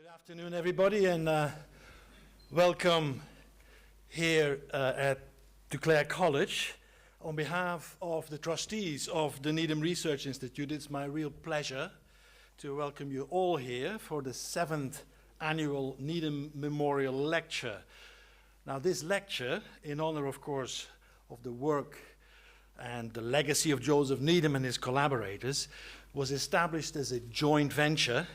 Good afternoon, everybody, and welcome here to Clare College. On behalf of the trustees of the Needham Research Institute, it's my real pleasure to welcome you all here for the 7th annual Needham Memorial Lecture. Now, this lecture, in honor, of course, of the work and the legacy of Joseph Needham and his collaborators, was established as a joint venture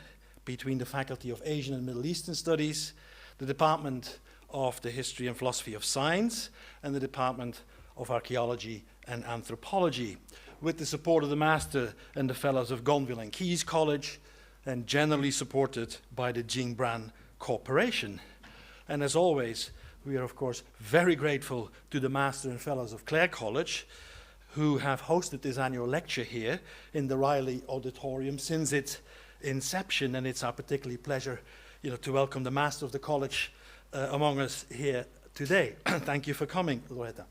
between the Faculty of Asian and Middle Eastern Studies, the Department of the History and Philosophy of Science, and the Department of Archaeology and Anthropology, with the support of the Master and the Fellows of Gonville and Keyes College, and generally supported by the Jingbran Corporation. And as always, we are, of course, very grateful to the Master and Fellows of Clare College, who have hosted this annual lecture here in the Riley Auditorium since its inception, and it's our particularly pleasure, to welcome the Master of the College among us here today. Thank you for coming, Loretta.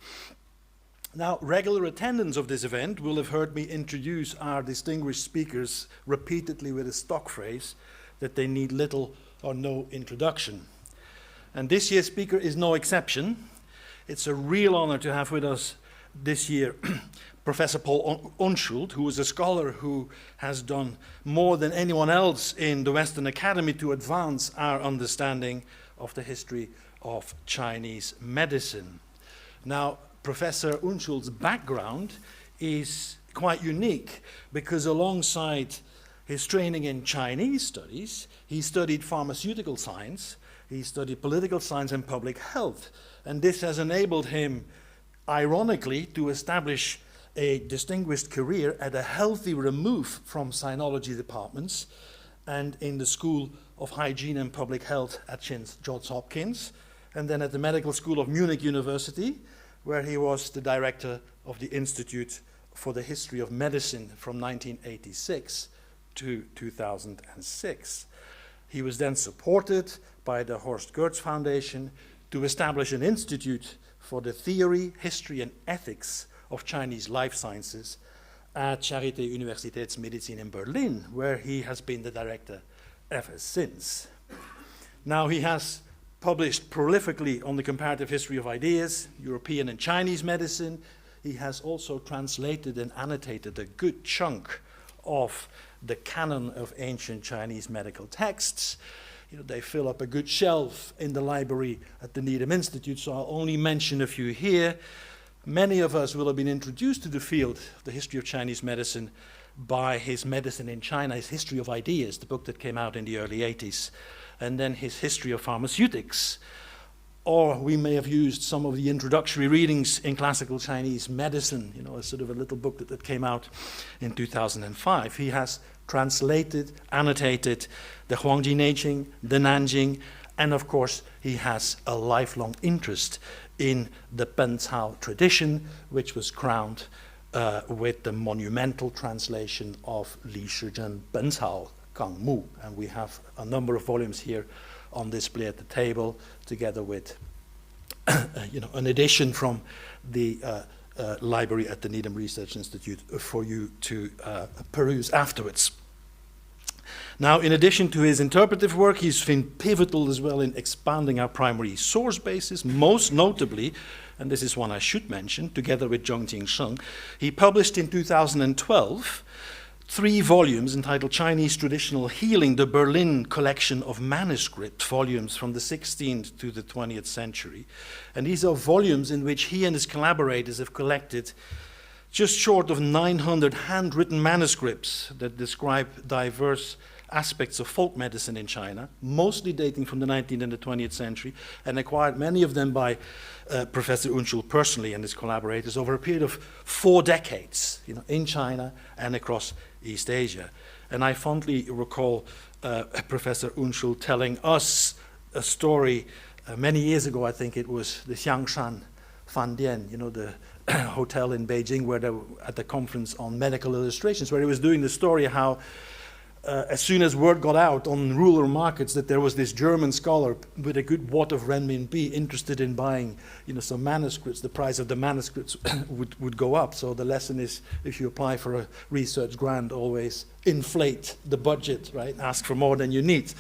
Now, regular attendants of this event will have heard me introduce our distinguished speakers repeatedly with a stock phrase that they need little or no introduction. And this year's speaker is no exception. It's a real honor to have with us this year Professor Paul Unschuld, who is a scholar who has done more than anyone else in the Western Academy to advance our understanding of the history of Chinese medicine. Now, Professor Unschuld's background is quite unique because alongside his training in Chinese studies, he studied pharmaceutical science, he studied political science and public health, and this has enabled him, ironically, to establish a distinguished career at a healthy remove from sinology departments and in the School of Hygiene and Public Health at Johns Hopkins, and then at the Medical School of Munich University, where he was the director of the Institute for the History of Medicine from 1986 to 2006. He was then supported by the Horst Goertz Foundation to establish an institute for the theory, history, and ethics of Chinese life sciences at Charité-Universitätsmedizin in Berlin, where he has been the director ever since. Now, he has published prolifically on the comparative history of ideas, European and Chinese medicine. He has also translated and annotated a good chunk of the canon of ancient Chinese medical texts. They fill up a good shelf in the library at the Needham Institute, so I'll only mention a few here. Many of us will have been introduced to the field of the history of Chinese medicine by his Medicine in China, his History of Ideas, the book that came out in the early 80s, and then his History of Pharmaceutics. Or we may have used some of the introductory readings in classical Chinese medicine, a sort of a little book that came out in 2005. He has translated, annotated the Huangji Neijing, the Nanjing, and of course he has a lifelong interest in the Bencao tradition, which was crowned with the monumental translation of Li Shizhen Bencao Gangmu. And we have a number of volumes here on display at the table, together with an edition from the library at the Needham Research Institute for you to peruse afterwards. Now, in addition to his interpretive work, he's been pivotal as well in expanding our primary source basis, most notably, and this is one I should mention, together with Zheng Jingsheng, he published in 2012 3 volumes entitled Chinese Traditional Healing, the Berlin Collection of Manuscript volumes from the 16th to the 20th century. And these are volumes in which he and his collaborators have collected just short of 900 handwritten manuscripts that describe diverse aspects of folk medicine in China, mostly dating from the 19th and the 20th century, and acquired many of them by Professor Unschuld personally and his collaborators over a period of 4 decades, in China and across East Asia. And I fondly recall Professor Unschuld telling us a story many years ago. I think it was the Xiangshan Fandian, the hotel in Beijing, where they were at the conference on medical illustrations, where he was doing the story how as soon as word got out on rural markets that there was this German scholar with a good wad of renminbi interested in buying, some manuscripts, the price of the manuscripts would go up. So the lesson is, if you apply for a research grant, always inflate the budget, right? Ask for more than you need.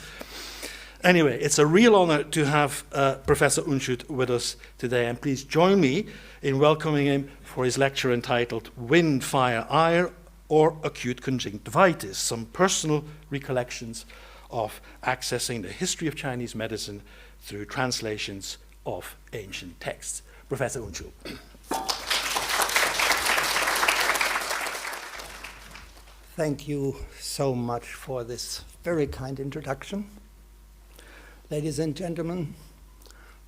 Anyway, it's a real honor to have Professor Unschuld with us today, and please join me in welcoming him for his lecture entitled Wind, Fire, Air, or Acute Conjunctivitis, some personal recollections of accessing the history of Chinese medicine through translations of ancient texts. Professor Unschuld. Thank you so much for this very kind introduction. Ladies and gentlemen,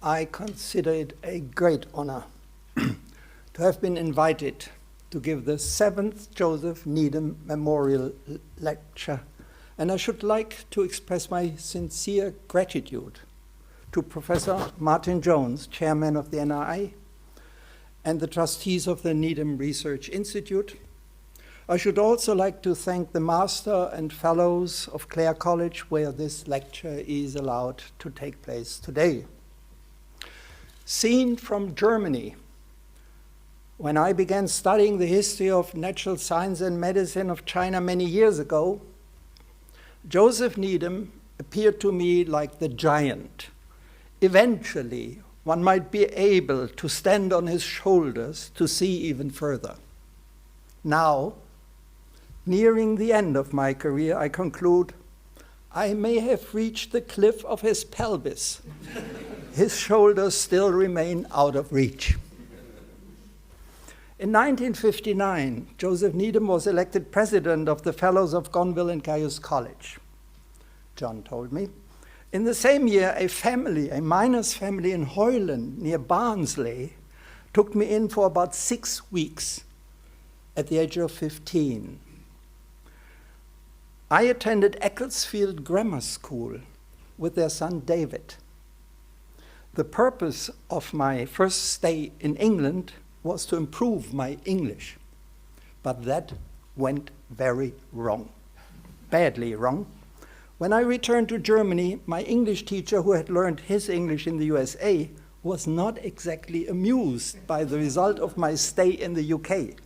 I consider it a great honor to have been invited to give the 7th Joseph Needham Memorial Lecture, and I should like to express my sincere gratitude to Professor Martin Jones, Chairman of the NRI, and the trustees of the Needham Research Institute. I should also like to thank the Master and Fellows of Clare College, where this lecture is allowed to take place today. Seen from Germany, when I began studying the history of natural science and medicine of China many years ago, Joseph Needham appeared to me like the giant. Eventually, one might be able to stand on his shoulders to see even further. Now, nearing the end of my career, I conclude I may have reached the cliff of his pelvis. His shoulders still remain out of reach. In 1959, Joseph Needham was elected president of the Fellows of Gonville and Caius College. John told me. In the same year, a miner's family in Hoyland near Barnsley took me in for about 6 weeks at the age of 15. I attended Ecclesfield Grammar School with their son David. The purpose of my first stay in England was to improve my English, but that went very wrong, badly wrong. When I returned to Germany, my English teacher, who had learned his English in the USA, was not exactly amused by the result of my stay in the UK.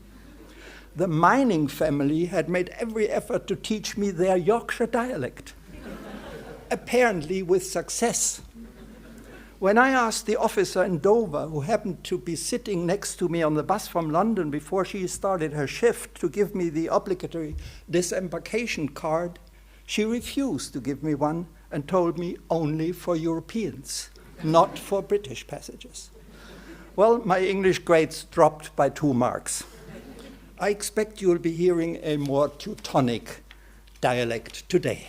The mining family had made every effort to teach me their Yorkshire dialect, apparently with success. When I asked the officer in Dover, who happened to be sitting next to me on the bus from London before she started her shift, to give me the obligatory disembarkation card, she refused to give me one and told me only for Europeans, not for British passengers. Well, my English grades dropped by 2 marks. I expect you'll be hearing a more Teutonic dialect today.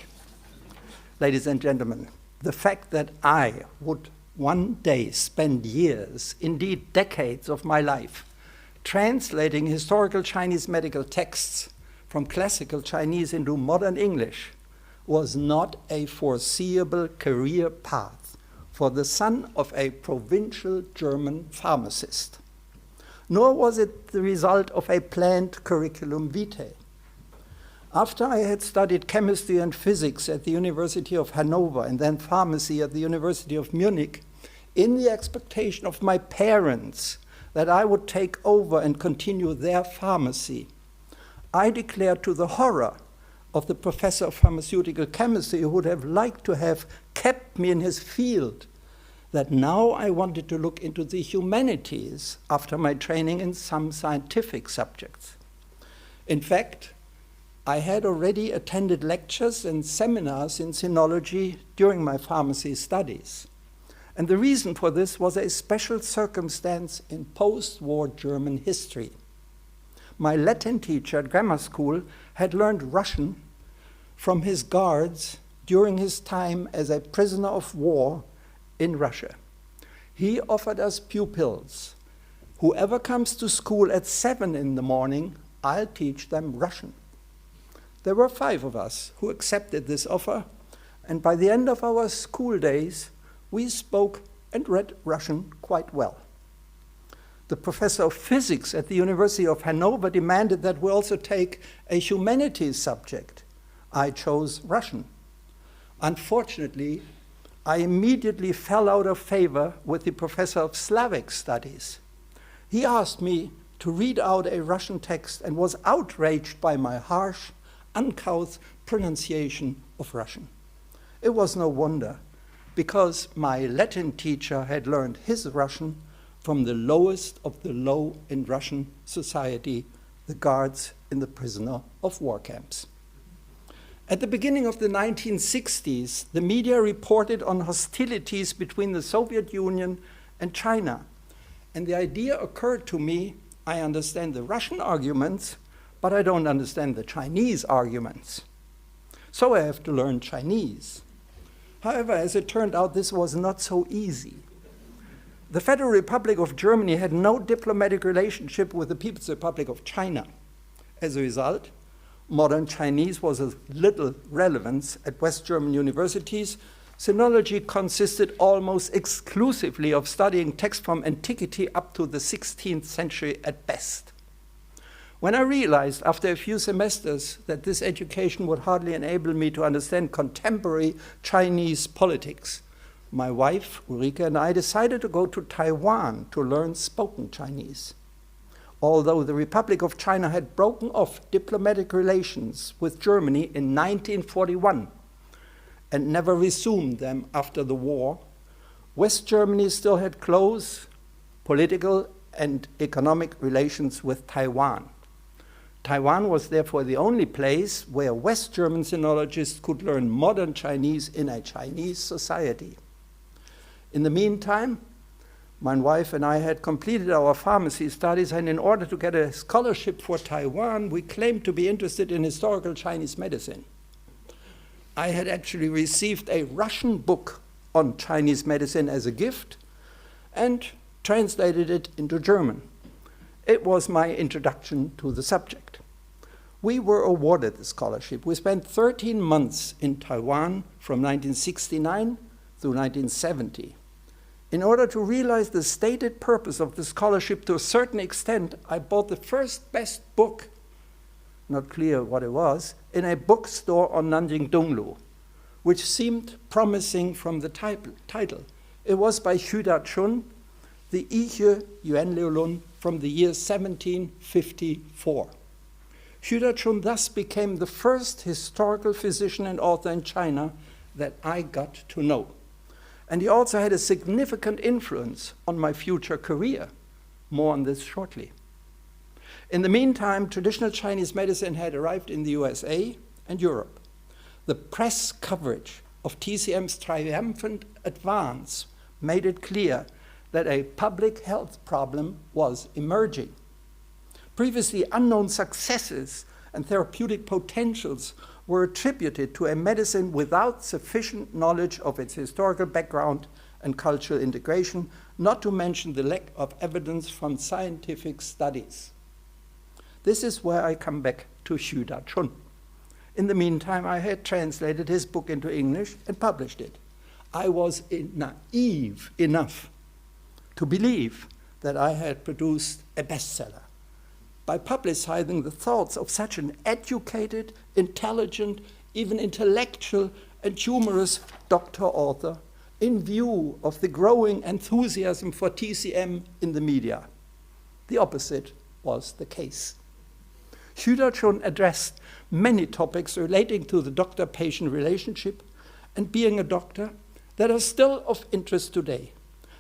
Ladies and gentlemen, the fact that I would one day spend years, indeed decades of my life, translating historical Chinese medical texts from classical Chinese into modern English was not a foreseeable career path for the son of a provincial German pharmacist. Nor was it the result of a planned curriculum vitae. After I had studied chemistry and physics at the University of Hanover and then pharmacy at the University of Munich, in the expectation of my parents that I would take over and continue their pharmacy, I declared to the horror of the professor of pharmaceutical chemistry, who would have liked to have kept me in his field, that now I wanted to look into the humanities after my training in some scientific subjects. In fact, I had already attended lectures and seminars in sinology during my pharmacy studies. And the reason for this was a special circumstance in post-war German history. My Latin teacher at grammar school had learned Russian from his guards during his time as a prisoner of war in Russia. He offered us pupils. Whoever comes to school at 7 in the morning, I'll teach them Russian. There were 5 of us who accepted this offer, and by the end of our school days, we spoke and read Russian quite well. The professor of physics at the University of Hanover demanded that we also take a humanities subject. I chose Russian. Unfortunately, I immediately fell out of favor with the professor of Slavic studies. He asked me to read out a Russian text and was outraged by my harsh, uncouth pronunciation of Russian. It was no wonder because my Latin teacher had learned his Russian from the lowest of the low in Russian society, the guards in the prisoner of war camps. At the beginning of the 1960s, the media reported on hostilities between the Soviet Union and China. And the idea occurred to me, I understand the Russian arguments, but I don't understand the Chinese arguments. So I have to learn Chinese. However, as it turned out, this was not so easy. The Federal Republic of Germany had no diplomatic relationship with the People's Republic of China. As a result, modern Chinese was of little relevance at West German universities. Sinology consisted almost exclusively of studying texts from antiquity up to the 16th century at best. When I realized after a few semesters that this education would hardly enable me to understand contemporary Chinese politics, my wife, Ulrike, and I decided to go to Taiwan to learn spoken Chinese. Although the Republic of China had broken off diplomatic relations with Germany in 1941 and never resumed them after the war, West Germany still had close political and economic relations with Taiwan. Taiwan was therefore the only place where West German sinologists could learn modern Chinese in a Chinese society. In the meantime, my wife and I had completed our pharmacy studies, and in order to get a scholarship for Taiwan, we claimed to be interested in historical Chinese medicine. I had actually received a Russian book on Chinese medicine as a gift and translated it into German. It was my introduction to the subject. We were awarded the scholarship. We spent 13 months in Taiwan from 1969 through 1970. In order to realize the stated purpose of the scholarship to a certain extent, I bought the first best book, not clear what it was, in a bookstore on Nanjing Donglu, which seemed promising from the title. It was by Xu Da-chun, the Yihe Yuanliulun, from the year 1754. Xu Da-chun thus became the first historical physician and author in China that I got to know. And he also had a significant influence on my future career. More on this shortly. In the meantime, traditional Chinese medicine had arrived in the USA and Europe. The press coverage of TCM's triumphant advance made it clear that a public health problem was emerging. Previously unknown successes and therapeutic potentials were attributed to a medicine without sufficient knowledge of its historical background and cultural integration, not to mention the lack of evidence from scientific studies. This is where I come back to Xu Da-chun. In the meantime, I had translated his book into English and published it. I was naive enough to believe that I had produced a bestseller. By publicizing the thoughts of such an educated, intelligent, even intellectual and humorous doctor-author in view of the growing enthusiasm for TCM in the media. The opposite was the case. Xu Da-chun addressed many topics relating to the doctor-patient relationship and being a doctor that are still of interest today.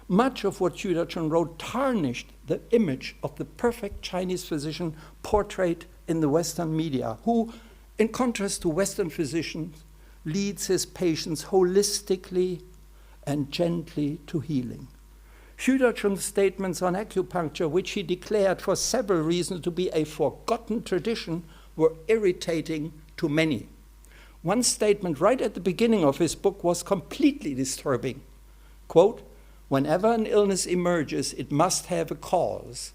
Much of what Xu Da-chun wrote tarnished the image of the perfect Chinese physician portrayed in the Western media, who, in contrast to Western physicians, leads his patients holistically and gently to healing. Xu Da-chun's statements on acupuncture, which he declared for several reasons to be a forgotten tradition, were irritating to many. One statement right at the beginning of his book was completely disturbing. Quote, "Whenever an illness emerges, it must have a cause,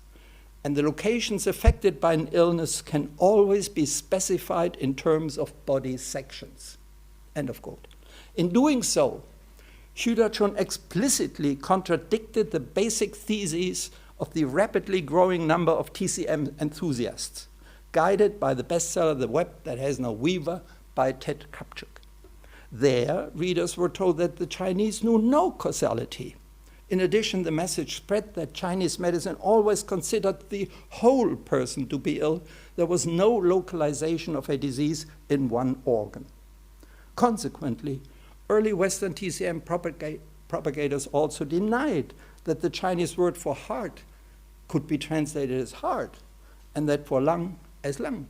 and the locations affected by an illness can always be specified in terms of body sections." End of quote. In doing so, Xu Da-chun explicitly contradicted the basic theses of the rapidly growing number of TCM enthusiasts, guided by the bestseller The Web That Has No Weaver by Ted Kapchuk. There, readers were told that the Chinese knew no causality. In addition, the message spread that Chinese medicine always considered the whole person to be ill. There was no localization of a disease in one organ. Consequently, early Western TCM propagators also denied that the Chinese word for heart could be translated as heart, and that for lung as lung.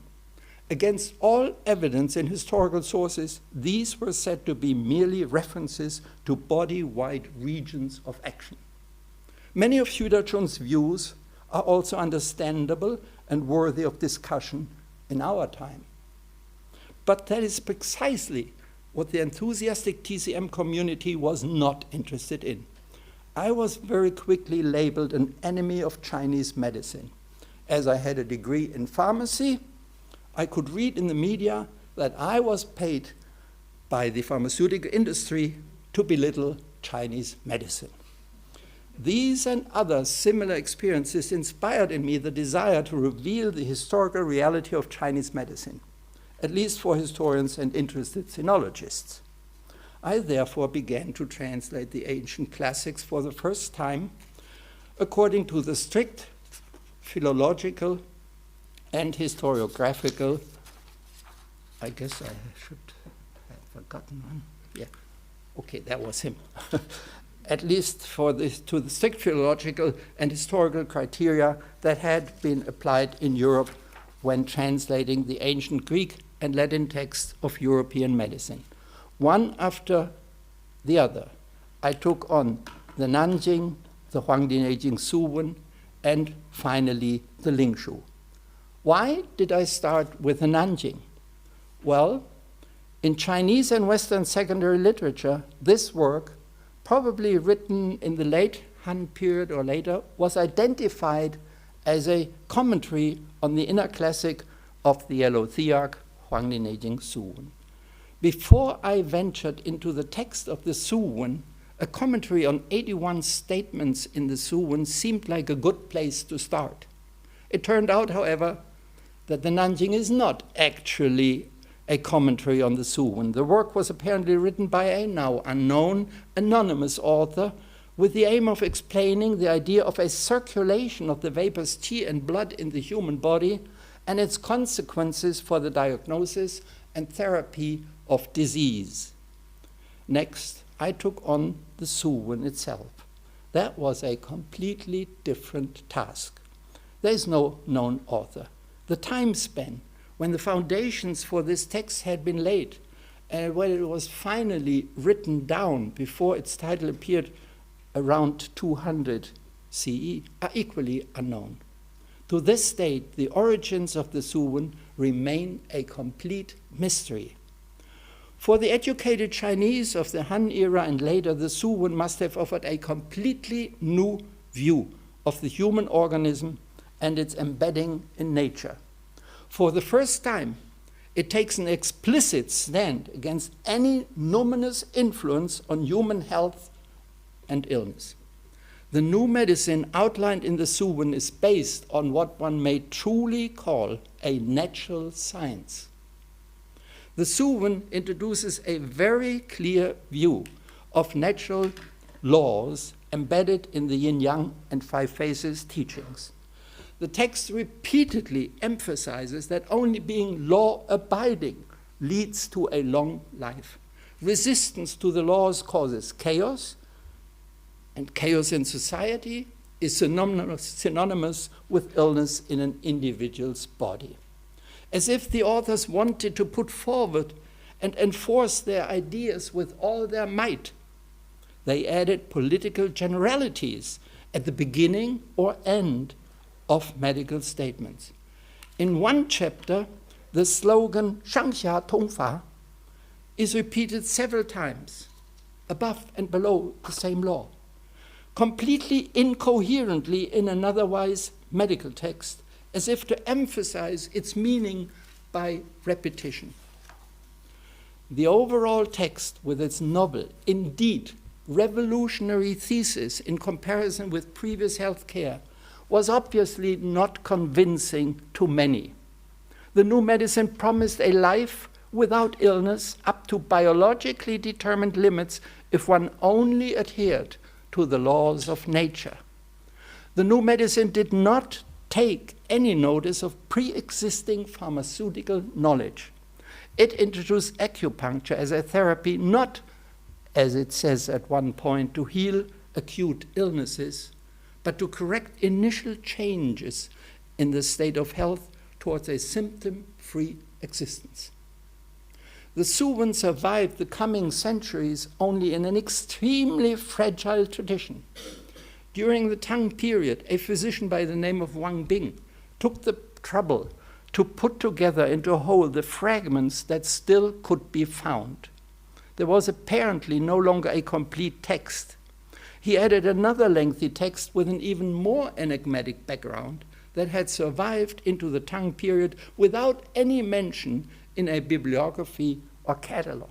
Against all evidence in historical sources, these were said to be merely references to body-wide regions of action. Many of Hüdertschon's views are also understandable and worthy of discussion in our time. But that is precisely what the enthusiastic TCM community was not interested in. I was very quickly labeled an enemy of Chinese medicine. As I had a degree in pharmacy, I could read in the media that I was paid by the pharmaceutical industry to belittle Chinese medicine. These and other similar experiences inspired in me the desire to reveal the historical reality of Chinese medicine, at least for historians and interested sinologists. I therefore began to translate the ancient classics for the first time according to the strict philological and historiographical, I guess I should have forgotten one. Yeah, okay, that was him. At least to the strict philological and historical criteria that had been applied in Europe when translating the ancient Greek and Latin texts of European medicine. One after the other, I took on the Nanjing, the Huangdi-Neijing Suwen, and finally the Lingshu. Why did I start with the Nanjing? Well, in Chinese and Western secondary literature, this work, probably written in the late Han period or later, was identified as a commentary on the inner classic of the Yellow Thearch, Huangdi-Neijing Suwen. Before I ventured into the text of the Suwen, a commentary on 81 statements in the Suwen seemed like a good place to start. It turned out, however, that the Nanjing is not actually a commentary on the Suwen. The work was apparently written by a now unknown, anonymous author with the aim of explaining the idea of a circulation of the vapors qi and blood in the human body and its consequences for the diagnosis and therapy of disease. Next, I took on the Suwen itself. That was a completely different task. There is no known author. The time span when the foundations for this text had been laid and when it was finally written down before its title appeared around 200 CE are equally unknown. To this date, the origins of the Suwen remain a complete mystery. For the educated Chinese of the Han era and later, the Suwen must have offered a completely new view of the human organism and its embedding in nature. For the first time, it takes an explicit stand against any numinous influence on human health and illness. The new medicine outlined in the Suwen is based on what one may truly call a natural science. The Suwen introduces a very clear view of natural laws embedded in the yin-yang and five phases teachings. The text repeatedly emphasizes that only being law-abiding leads to a long life. Resistance to the laws causes chaos, and chaos in society is synonymous with illness in an individual's body. As if the authors wanted to put forward and enforce their ideas with all their might, they added political generalities at the beginning or end of medical statements. In one chapter, the slogan 上下通法 is repeated several times, above and below the same law, completely incoherently in an otherwise medical text, as if to emphasize its meaning by repetition. The overall text, with its novel, indeed revolutionary thesis in comparison with previous healthcare, was obviously not convincing to many. The new medicine promised a life without illness up to biologically determined limits if one only adhered to the laws of nature. The new medicine did not take any notice of pre-existing pharmaceutical knowledge. It introduced acupuncture as a therapy not as it says at one point, to heal acute illnesses, but to correct initial changes in the state of health towards a symptom-free existence. The Suwen survived the coming centuries only in an extremely fragile tradition. During the Tang period, a physician by the name of Wang Bing took the trouble to put together into a whole the fragments that still could be found. There was apparently no longer a complete text. He added another lengthy text with an even more enigmatic background that had survived into the Tang period without any mention in a bibliography or catalogue.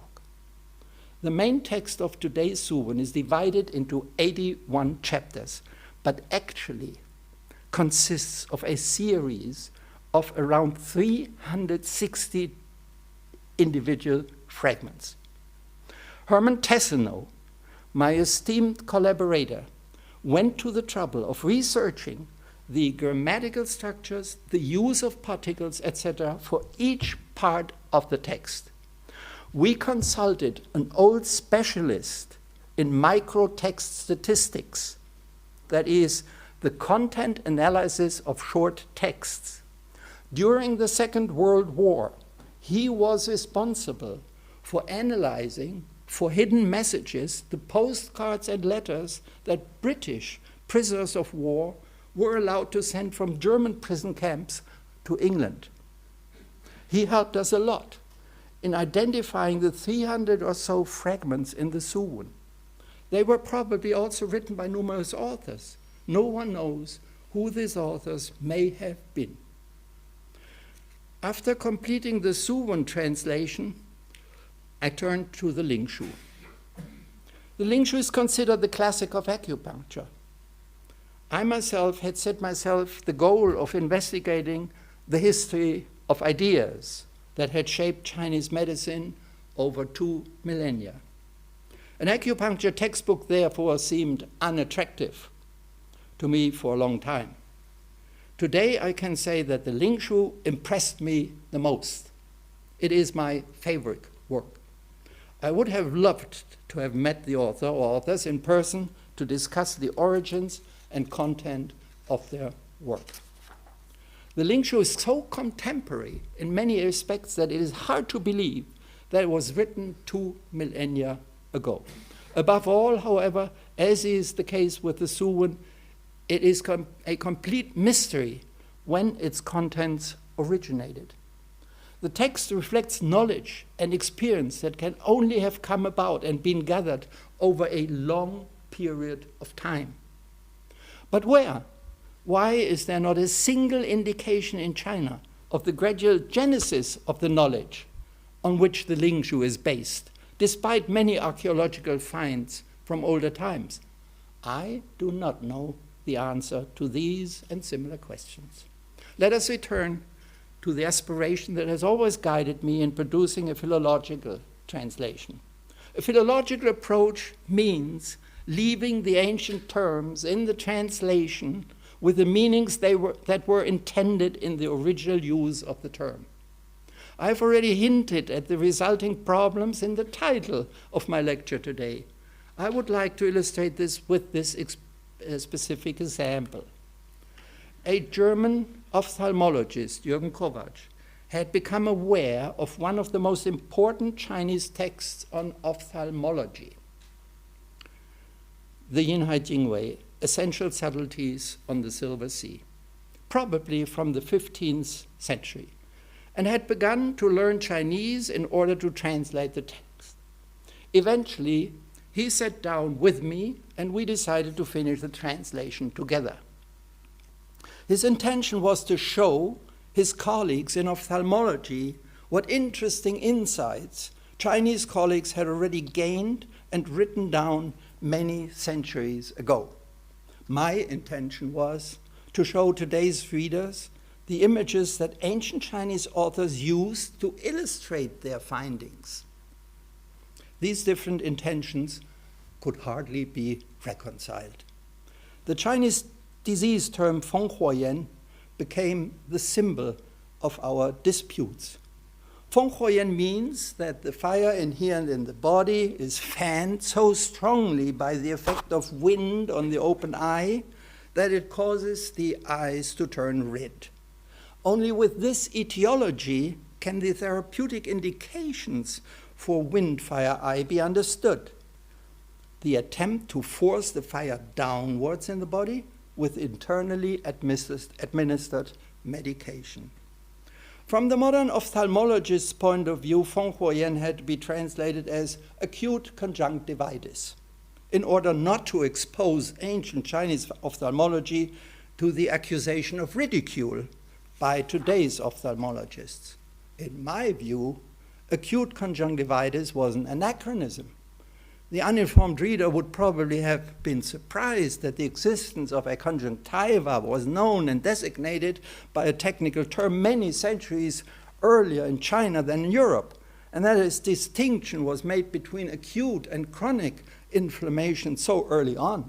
The main text of today's Suwen is divided into 81 chapters, but actually consists of a series of around 360 individual fragments. Hermann Tessenow, my esteemed collaborator, went to the trouble of researching the grammatical structures, the use of particles, etc., for each part of the text. We consulted an old specialist in microtext statistics, that is, the content analysis of short texts. During the Second World War, he was responsible for analyzing, for hidden messages, the postcards and letters that British prisoners of war were allowed to send from German prison camps to England. He helped us a lot in identifying the 300 or so fragments in the Suwen. They were probably also written by numerous authors. No one knows who these authors may have been. After completing the Suwen translation, I turned to the Lingshu. The Lingshu is considered the classic of acupuncture. I myself had set myself the goal of investigating the history of ideas that had shaped Chinese medicine over 2 millennia. An acupuncture textbook, therefore, seemed unattractive to me for a long time. Today, I can say that the Lingshu impressed me the most. It is my favorite work. I would have loved to have met the author or authors in person to discuss the origins and content of their work. The Lingshu is so contemporary in many respects that it is hard to believe that it was written 2 millennia ago. Above all, however, as is the case with the Suwen, it is a complete mystery when its contents originated. The text reflects knowledge and experience that can only have come about and been gathered over a long period of time. But where? Why is there not a single indication in China of the gradual genesis of the knowledge on which the Lingshu is based, despite many archaeological finds from older times? I do not know the answer to these and similar questions. Let us return to the aspiration that has always guided me in producing a philological translation. A philological approach means leaving the ancient terms in the translation with the meanings that were intended in the original use of the term. I've already hinted at the resulting problems in the title of my lecture today. I would like to illustrate this with this specific example. A German ophthalmologist, Jürgen Kovacs, had become aware of one of the most important Chinese texts on ophthalmology, the Yinhai Jingwei, Essential Subtleties on the Silver Sea, probably from the 15th century, and had begun to learn Chinese in order to translate the text. Eventually, he sat down with me and we decided to finish the translation together. His intention was to show his colleagues in ophthalmology what interesting insights Chinese colleagues had already gained and written down many centuries ago. My intention was to show today's readers the images that ancient Chinese authors used to illustrate their findings. These different intentions could hardly be reconciled. The Chinese disease term Fenghuoyan became the symbol of our disputes. Feng Huoyan means that the fire inherent in the body is fanned so strongly by the effect of wind on the open eye that it causes the eyes to turn red. Only with this etiology can the therapeutic indications for wind-fire eye be understood. The attempt to force the fire downwards in the body with internally administered medication. From the modern ophthalmologist's point of view, Feng Huoyan had to be translated as acute conjunctivitis, in order not to expose ancient Chinese ophthalmology to the accusation of ridicule by today's ophthalmologists. In my view, acute conjunctivitis was an anachronism. The uninformed reader would probably have been surprised that the existence of a conjunctiva was known and designated by a technical term many centuries earlier in China than in Europe, and that its distinction was made between acute and chronic inflammation so early on.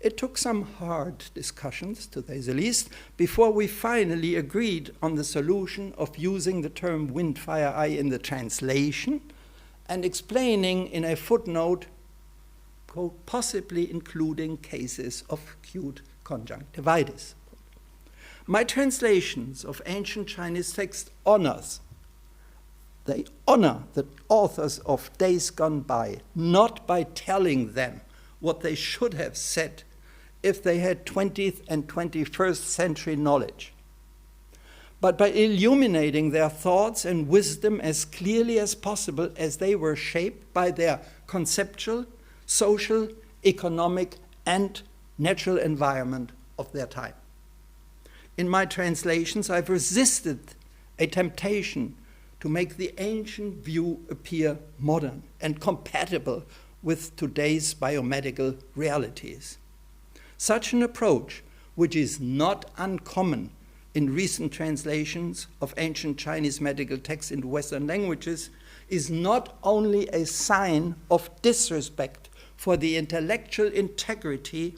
It took some hard discussions, to say the least, before we finally agreed on the solution of using the term wind-fire eye in the translation and explaining in a footnote, quote, possibly including cases of acute conjunctivitis. My translations of ancient Chinese texts they honor the authors of days gone by, not by telling them what they should have said if they had 20th and 21st century knowledge, but by illuminating their thoughts and wisdom as clearly as possible as they were shaped by their conceptual, social, economic, and natural environment of their time. In my translations, I've resisted a temptation to make the ancient view appear modern and compatible with today's biomedical realities. Such an approach, which is not uncommon in recent translations of ancient Chinese medical texts into Western languages, is not only a sign of disrespect for the intellectual integrity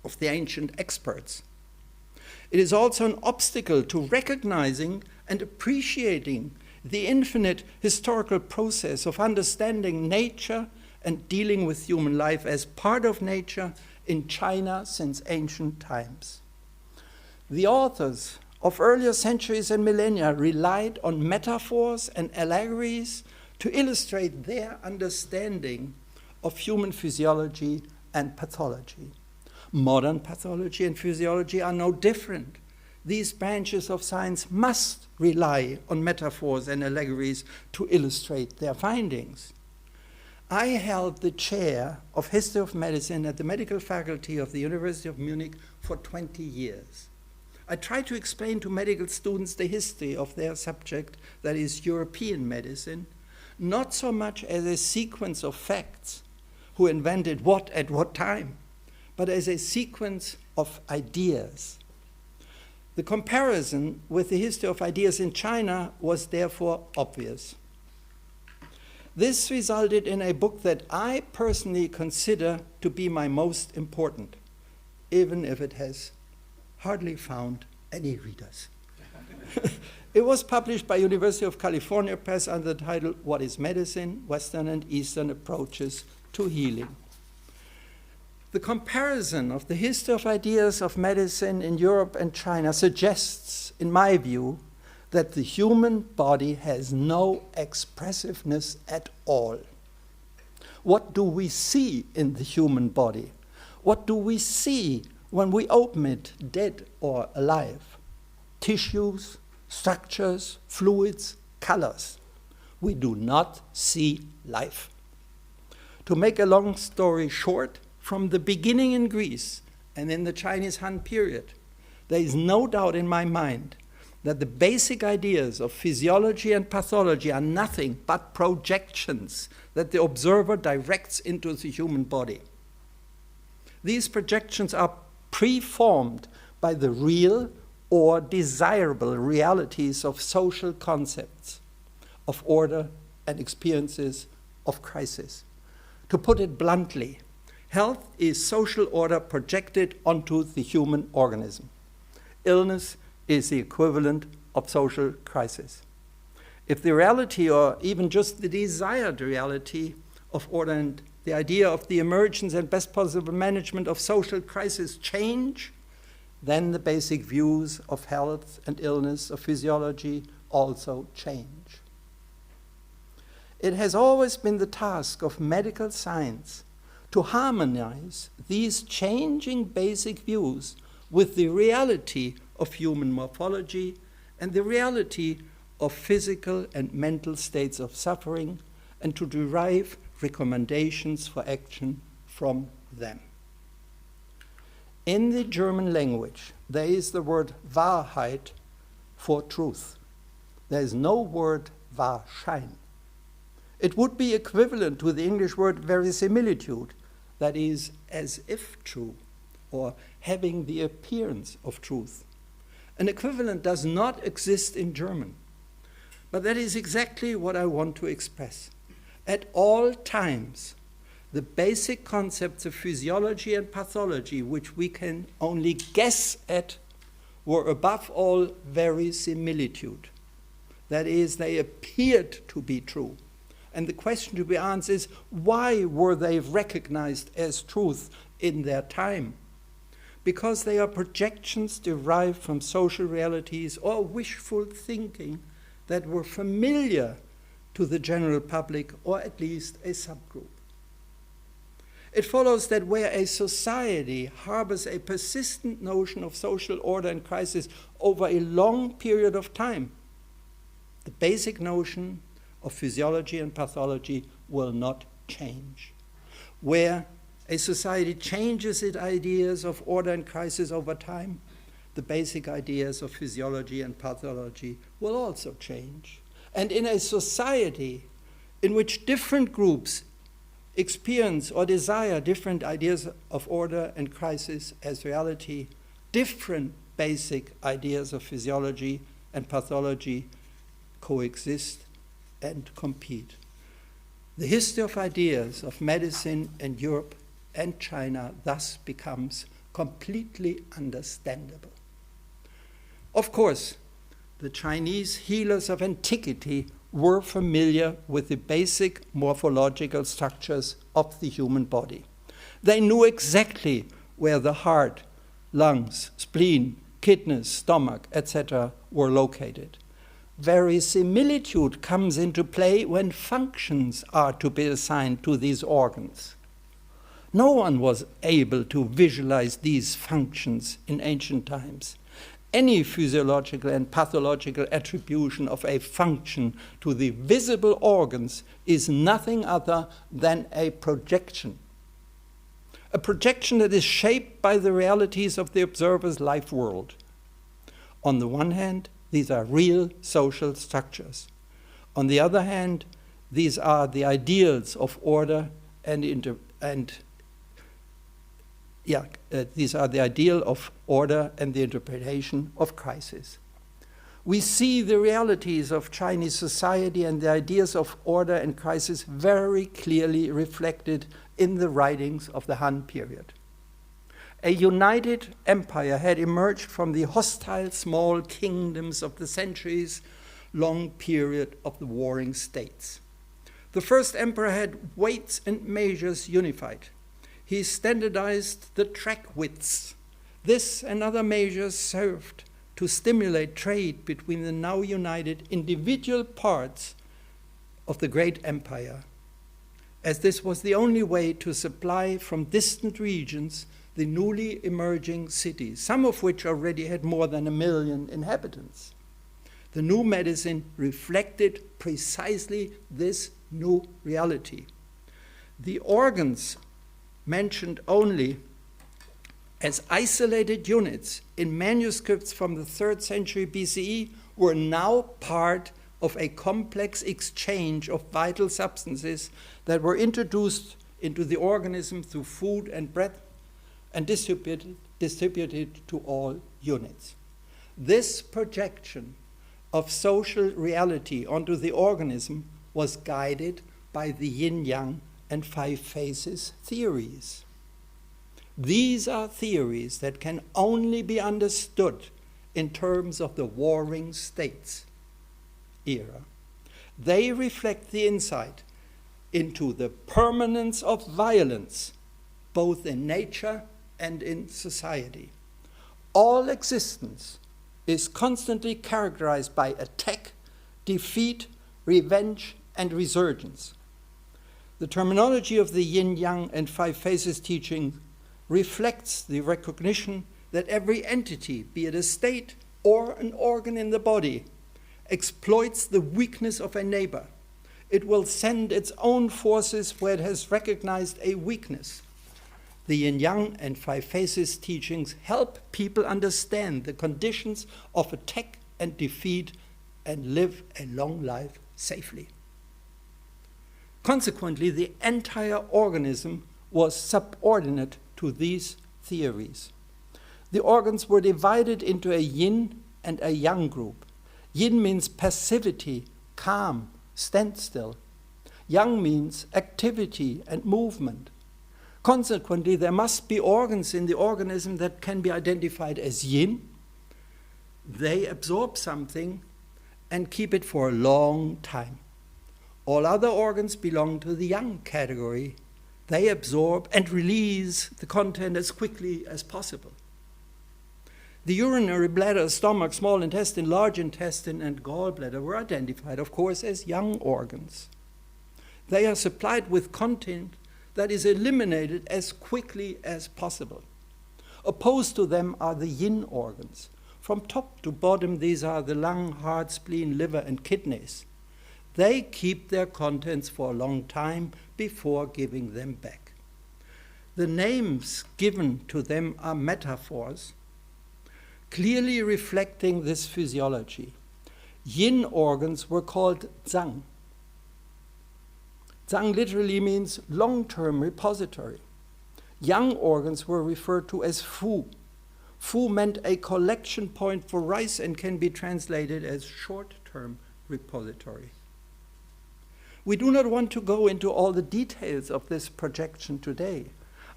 of the ancient experts. It is also an obstacle to recognizing and appreciating the infinite historical process of understanding nature and dealing with human life as part of nature in China since ancient times. The authors of earlier centuries and millennia relied on metaphors and allegories to illustrate their understanding of human physiology and pathology. Modern pathology and physiology are no different. These branches of science must rely on metaphors and allegories to illustrate their findings. I held the chair of History of Medicine at the medical faculty of the University of Munich for 20 years. I tried to explain to medical students the history of their subject, that is European medicine, not so much as a sequence of facts, who invented what at what time, but as a sequence of ideas. The comparison with the history of ideas in China was therefore obvious. This resulted in a book that I personally consider to be my most important, even if it has hardly found any readers. It was published by University of California Press under the title, What is Medicine? Western and Eastern Approaches to Healing. The comparison of the history of ideas of medicine in Europe and China suggests, in my view, that the human body has no expressiveness at all. What do we see in the human body? What do we see when we open it, dead or alive? Tissues, structures, fluids, colors. We do not see life. To make a long story short, from the beginning in Greece and in the Chinese Han period, there is no doubt in my mind that the basic ideas of physiology and pathology are nothing but projections that the observer directs into the human body. These projections are preformed by the real or desirable realities of social concepts, of order and experiences of crisis. To put it bluntly, health is social order projected onto the human organism. Illness is the equivalent of social crisis. If the reality, or even just the desired reality of order and the idea of the emergence and best possible management of social crisis change, then the basic views of health and illness, of physiology, also change. It has always been the task of medical science to harmonize these changing basic views with the reality of human morphology and the reality of physical and mental states of suffering, and to derive recommendations for action from them. In the German language, there is the word Wahrheit for truth. There is no word Wahrschein. It would be equivalent to the English word verisimilitude, that is, as if true, or having the appearance of truth. An equivalent does not exist in German, but that is exactly what I want to express. At all times, the basic concepts of physiology and pathology, which we can only guess at, were above all verisimilitude. That is, they appeared to be true. And the question to be answered is, why were they recognized as truth in their time? Because they are projections derived from social realities or wishful thinking that were familiar to the general public, or at least a subgroup. It follows that where a society harbors a persistent notion of social order and crisis over a long period of time, the basic notion of physiology and pathology will not change. Where a society changes its ideas of order and crisis over time, the basic ideas of physiology and pathology will also change. And in a society in which different groups experience or desire different ideas of order and crisis as reality, different basic ideas of physiology and pathology coexist and compete. The history of ideas of medicine in Europe and China thus becomes completely understandable. Of course, the Chinese healers of antiquity were familiar with the basic morphological structures of the human body. They knew exactly where the heart, lungs, spleen, kidneys, stomach, etc. were located. Verisimilitude comes into play when functions are to be assigned to these organs. No one was able to visualize these functions in ancient times. Any physiological and pathological attribution of a function to the visible organs is nothing other than a projection that is shaped by the realities of the observer's life world. On the one hand, these are real social structures. On the other hand, these are the ideals of order these are the ideal of order and the interpretation of crisis. We see the realities of Chinese society and the ideas of order and crisis very clearly reflected in the writings of the Han period. A united empire had emerged from the hostile small kingdoms of the centuries-long period of the warring states. The first emperor had weights and measures unified. He standardized the track widths. This and other measures served to stimulate trade between the now united individual parts of the great empire, as this was the only way to supply from distant regions the newly emerging cities, some of which already had more than 1 million inhabitants. The new medicine reflected precisely this new reality. The organs mentioned only as isolated units in manuscripts from the 3rd century BCE were now part of a complex exchange of vital substances that were introduced into the organism through food and breath and distributed to all units. This projection of social reality onto the organism was guided by the yin-yang and 5 phases theories. These are theories that can only be understood in terms of the warring states era. They reflect the insight into the permanence of violence, both in nature and in society. All existence is constantly characterized by attack, defeat, revenge, and resurgence. The terminology of the yin-yang and five phases teaching reflects the recognition that every entity, be it a state or an organ in the body, exploits the weakness of a neighbor. It will send its own forces where it has recognized a weakness. The yin-yang and five phases teachings help people understand the conditions of attack and defeat and live a long life safely. Consequently, the entire organism was subordinate to these theories. The organs were divided into a yin and a yang group. Yin means passivity, calm, standstill. Yang means activity and movement. Consequently, there must be organs in the organism that can be identified as yin. They absorb something and keep it for a long time. All other organs belong to the yang category. They absorb and release the content as quickly as possible. The urinary bladder, stomach, small intestine, large intestine, and gallbladder were identified, of course, as yang organs. They are supplied with content that is eliminated as quickly as possible. Opposed to them are the yin organs. From top to bottom, these are the lung, heart, spleen, liver, and kidneys. They keep their contents for a long time before giving them back. The names given to them are metaphors, clearly reflecting this physiology. Yin organs were called zang. Zang literally means long-term repository. Yang organs were referred to as fu. Fu meant a collection point for rice and can be translated as short-term repository. We do not want to go into all the details of this projection today.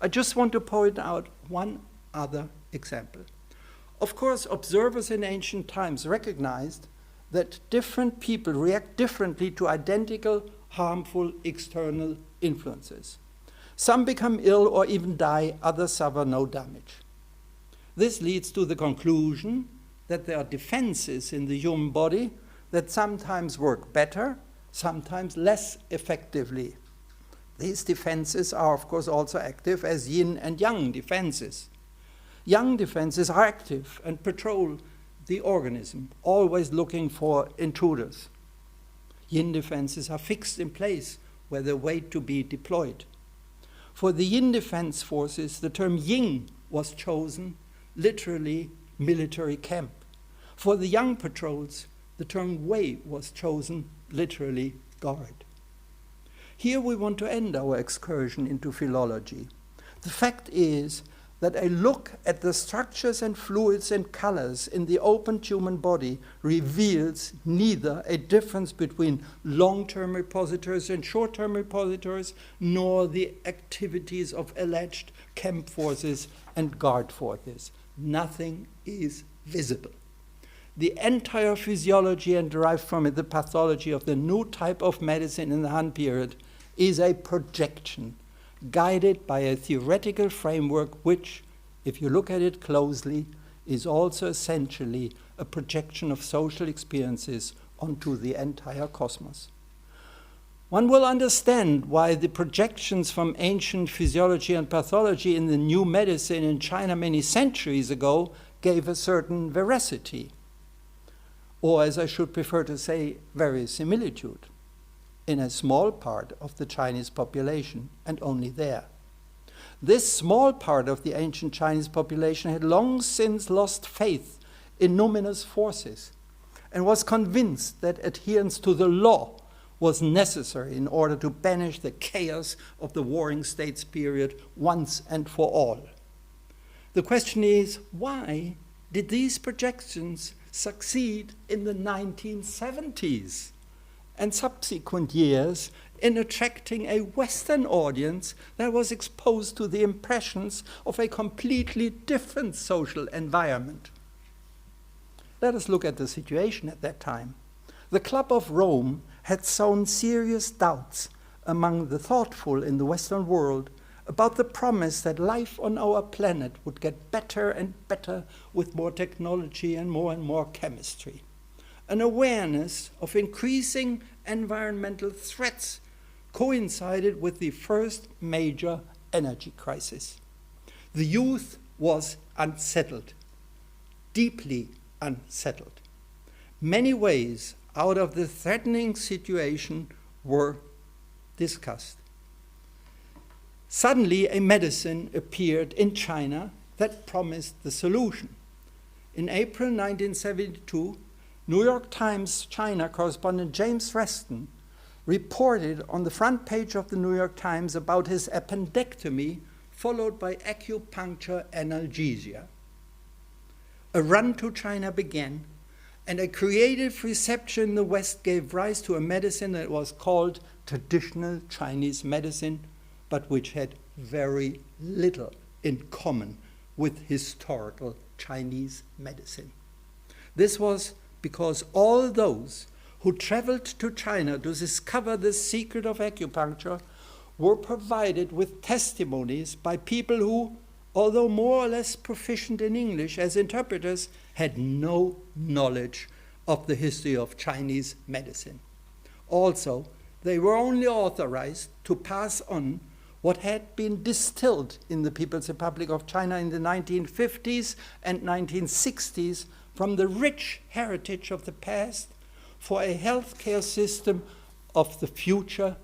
I just want to point out one other example. Of course, observers in ancient times recognized that different people react differently to identical harmful external influences. Some become ill or even die, others suffer no damage. This leads to the conclusion that there are defenses in the human body that sometimes work better, sometimes less effectively. These defenses are, of course, also active as yin and yang defenses. Yang defenses are active and patrol the organism, always looking for intruders. Yin defenses are fixed in place where they wait to be deployed. For the yin defense forces, the term yin was chosen, literally military camp. For the yang patrols, the term wei was chosen, literally guard. Here we want to end our excursion into philology. The fact is that a look at the structures and fluids and colors in the opened human body reveals neither a difference between long-term repositories and short-term repositories, nor the activities of alleged camp forces and guard forces. Nothing is visible. The entire physiology and derived from it the pathology of the new type of medicine in the Han period is a projection, guided by a theoretical framework which, if you look at it closely, is also essentially a projection of social experiences onto the entire cosmos. One will understand why the projections from ancient physiology and pathology in the new medicine in China many centuries ago gave a certain veracity, or as I should prefer to say, verisimilitude, in a small part of the Chinese population, and only there. This small part of the ancient Chinese population had long since lost faith in numinous forces and was convinced that adherence to the law was necessary in order to banish the chaos of the warring states period once and for all. The question is, why did these projections succeed in the 1970s and subsequent years in attracting a Western audience that was exposed to the impressions of a completely different social environment? Let us look at the situation at that time. The Club of Rome had sown serious doubts among the thoughtful in the Western world about the promise that life on our planet would get better and better with more technology and more chemistry. An awareness of increasing environmental threats coincided with the first major energy crisis. The youth was unsettled, deeply unsettled. Many ways out of the threatening situation were discussed. Suddenly, a medicine appeared in China that promised the solution. In April 1972, New York Times China correspondent James Reston reported on the front page of the New York Times about his appendectomy followed by acupuncture analgesia. A run to China began, and a creative reception in the West gave rise to a medicine that was called traditional Chinese medicine, but which had very little in common with historical Chinese medicine. This was because all those who traveled to China to discover the secret of acupuncture were provided with testimonies by people who, although more or less proficient in English as interpreters, had no knowledge of the history of Chinese medicine. Also, they were only authorized to pass on what had been distilled in the People's Republic of China in the 1950s and 1960s from the rich heritage of the past for a healthcare system of the future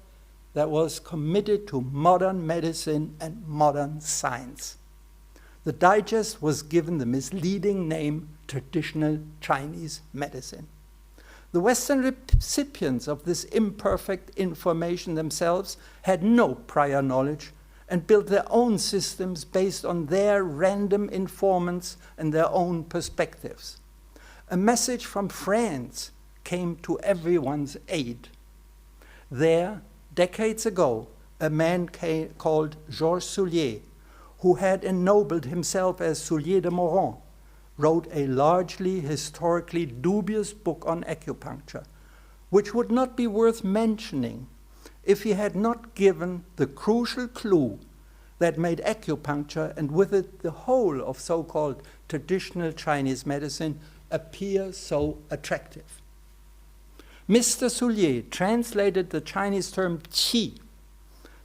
that was committed to modern medicine and modern science. The digest was given the misleading name traditional Chinese medicine. The Western recipients of this imperfect information themselves had no prior knowledge and built their own systems based on their random informants and their own perspectives. A message from France came to everyone's aid. There, decades ago, a man called Georges Soulier, who had ennobled himself as Soulier de Moron, wrote a largely historically dubious book on acupuncture, which would not be worth mentioning if he had not given the crucial clue that made acupuncture, and with it the whole of so-called traditional Chinese medicine, appear so attractive. Mr. Soulier translated the Chinese term qi,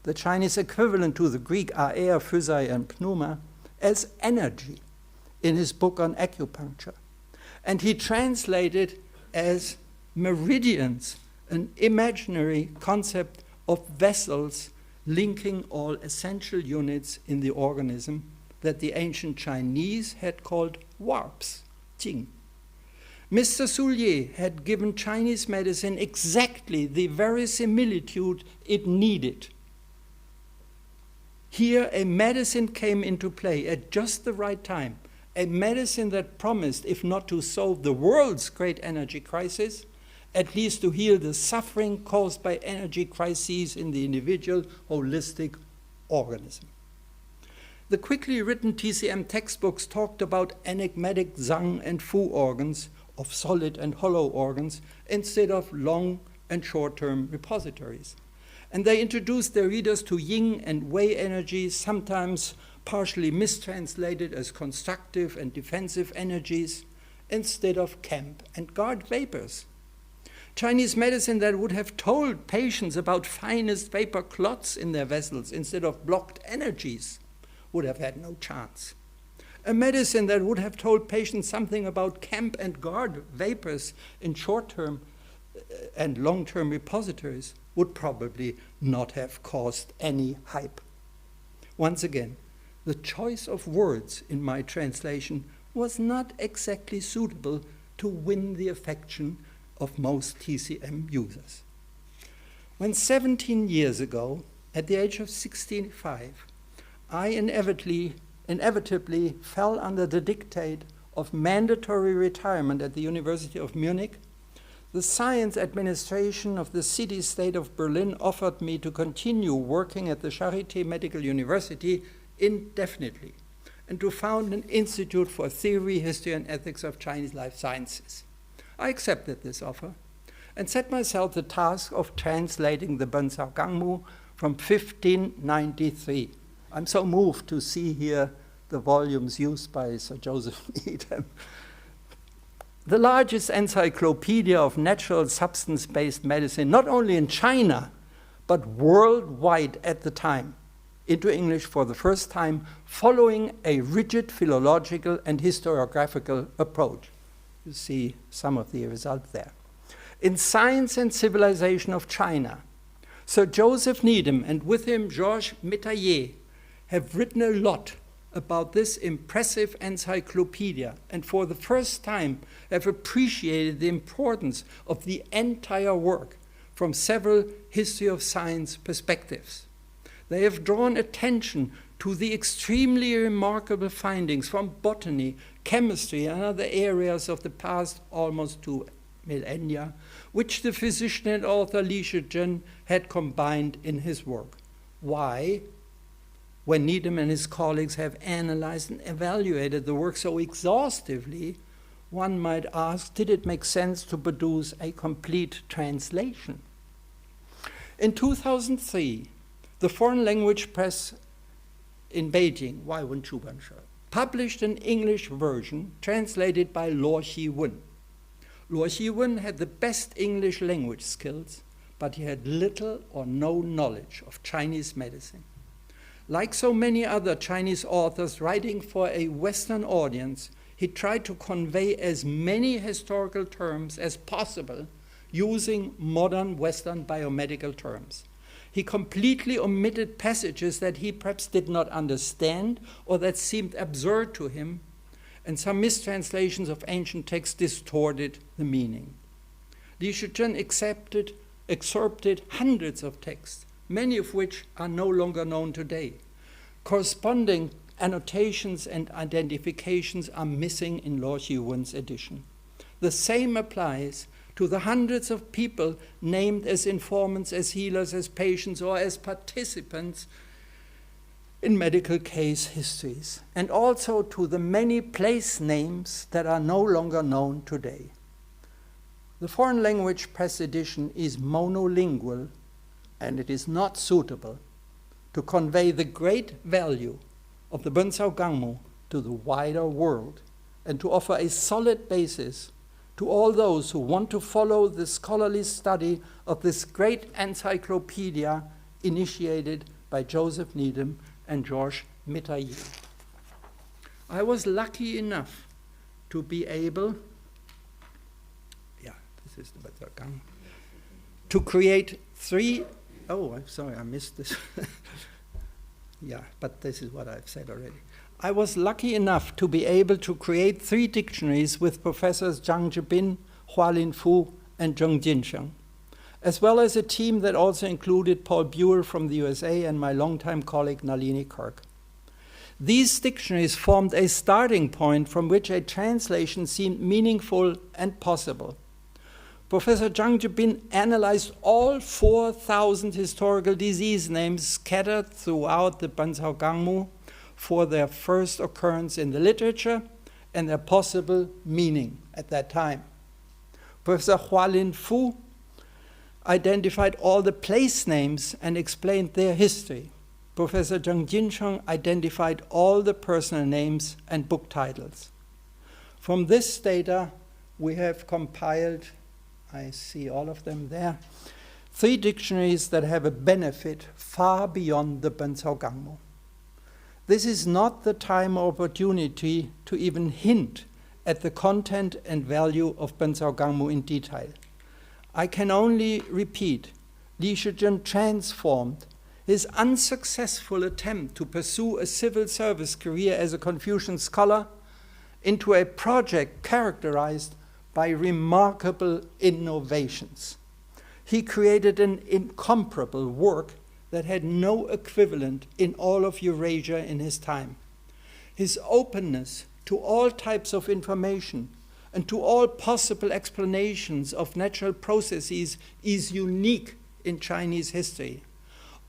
the Chinese equivalent to the Greek aer, physai, and pneuma, as energy in his book on acupuncture. And he translated as meridians, an imaginary concept of vessels linking all essential units in the organism that the ancient Chinese had called warps, qing. Mr. Soulier had given Chinese medicine exactly the verisimilitude it needed. Here, a medicine came into play at just the right time, a medicine that promised, if not to solve the world's great energy crisis, at least to heal the suffering caused by energy crises in the individual holistic organism. The quickly written TCM textbooks talked about enigmatic Zhang and Fu organs, of solid and hollow organs, instead of long and short-term repositories. And they introduced their readers to yin and wei energies, sometimes partially mistranslated as constructive and defensive energies, instead of camp and guard vapors. Chinese medicine that would have told patients about finest vapor clots in their vessels instead of blocked energies would have had no chance. A medicine that would have told patients something about camp and guard vapors in short-term and long-term repositories would probably not have caused any hype. Once again, the choice of words in my translation was not exactly suitable to win the affection of most TCM users. When 17 years ago, at the age of 65, I inevitably fell under the dictate of mandatory retirement at the University of Munich, the science administration of the city-state of Berlin offered me to continue working at the Charité Medical University indefinitely and to found an institute for theory, history, and ethics of Chinese life sciences. I accepted this offer, and set myself the task of translating the Benzao Gangmu from 1593. I'm so moved to see here the volumes used by Sir Joseph Needham. The largest encyclopedia of natural substance-based medicine, not only in China, but worldwide at the time, into English for the first time, following a rigid philological and historiographical approach. You see some of the results there. In Science and Civilization of China, Sir Joseph Needham and with him Georges Métayer have written a lot about this impressive encyclopedia, and for the first time have appreciated the importance of the entire work from several history of science perspectives. They have drawn attention to the extremely remarkable findings from botany, chemistry, and other areas of the past almost 2 millennia, which the physician and author Li Shizhen had combined in his work. Why? When Needham and his colleagues have analyzed and evaluated the work so exhaustively, one might ask, did it make sense to produce a complete translation? In 2003, the foreign language press in Beijing, published an English version translated by Luo Xi-wen. Luo Xi-wen had the best English language skills, but he had little or no knowledge of Chinese medicine. Like so many other Chinese authors writing for a Western audience, he tried to convey as many historical terms as possible using modern Western biomedical terms. He completely omitted passages that he perhaps did not understand or that seemed absurd to him, and some mistranslations of ancient texts distorted the meaning. Li Shizhen excerpted hundreds of texts, many of which are no longer known today. Corresponding annotations and identifications are missing in Luo Xi-wen's edition. The same applies to the hundreds of people named as informants, as healers, as patients, or as participants in medical case histories, and also to the many place names that are no longer known today. The foreign language press edition is monolingual, and it is not suitable to convey the great value of the Benzao Gangmu to the wider world and to offer a solid basis to all those who want to follow the scholarly study of this great encyclopedia initiated by Joseph Needham and Georges Métayer. I was lucky enough to be able, this is the Benzao Gangmu, to create three, I'm sorry, I missed this. But this is what I've said already. I was lucky enough to be able to create 3 dictionaries with Professors Zhang Zhibin, Hualin Fu, and Zheng Jinsheng, as well as a team that also included Paul Buell from the USA and my longtime colleague Nalini Kirk. These dictionaries formed a starting point from which a translation seemed meaningful and possible. Professor Zhang Zhibin analyzed all 4,000 historical disease names scattered throughout the Benzao Gangmu for their first occurrence in the literature and their possible meaning at that time. Professor Hualin Fu identified all the place names and explained their history. Professor Zheng Jinsheng identified all the personal names and book titles. From this data, we have compiled, I see all of them there, 3 dictionaries that have a benefit far beyond the Benzao Gangmu. This is not the time or opportunity to even hint at the content and value of Benzao Gangmu in detail. I can only repeat, Li Shizhen transformed his unsuccessful attempt to pursue a civil service career as a Confucian scholar into a project characterized by remarkable innovations. He created an incomparable work that had no equivalent in all of Eurasia in his time. His openness to all types of information and to all possible explanations of natural processes is unique in Chinese history.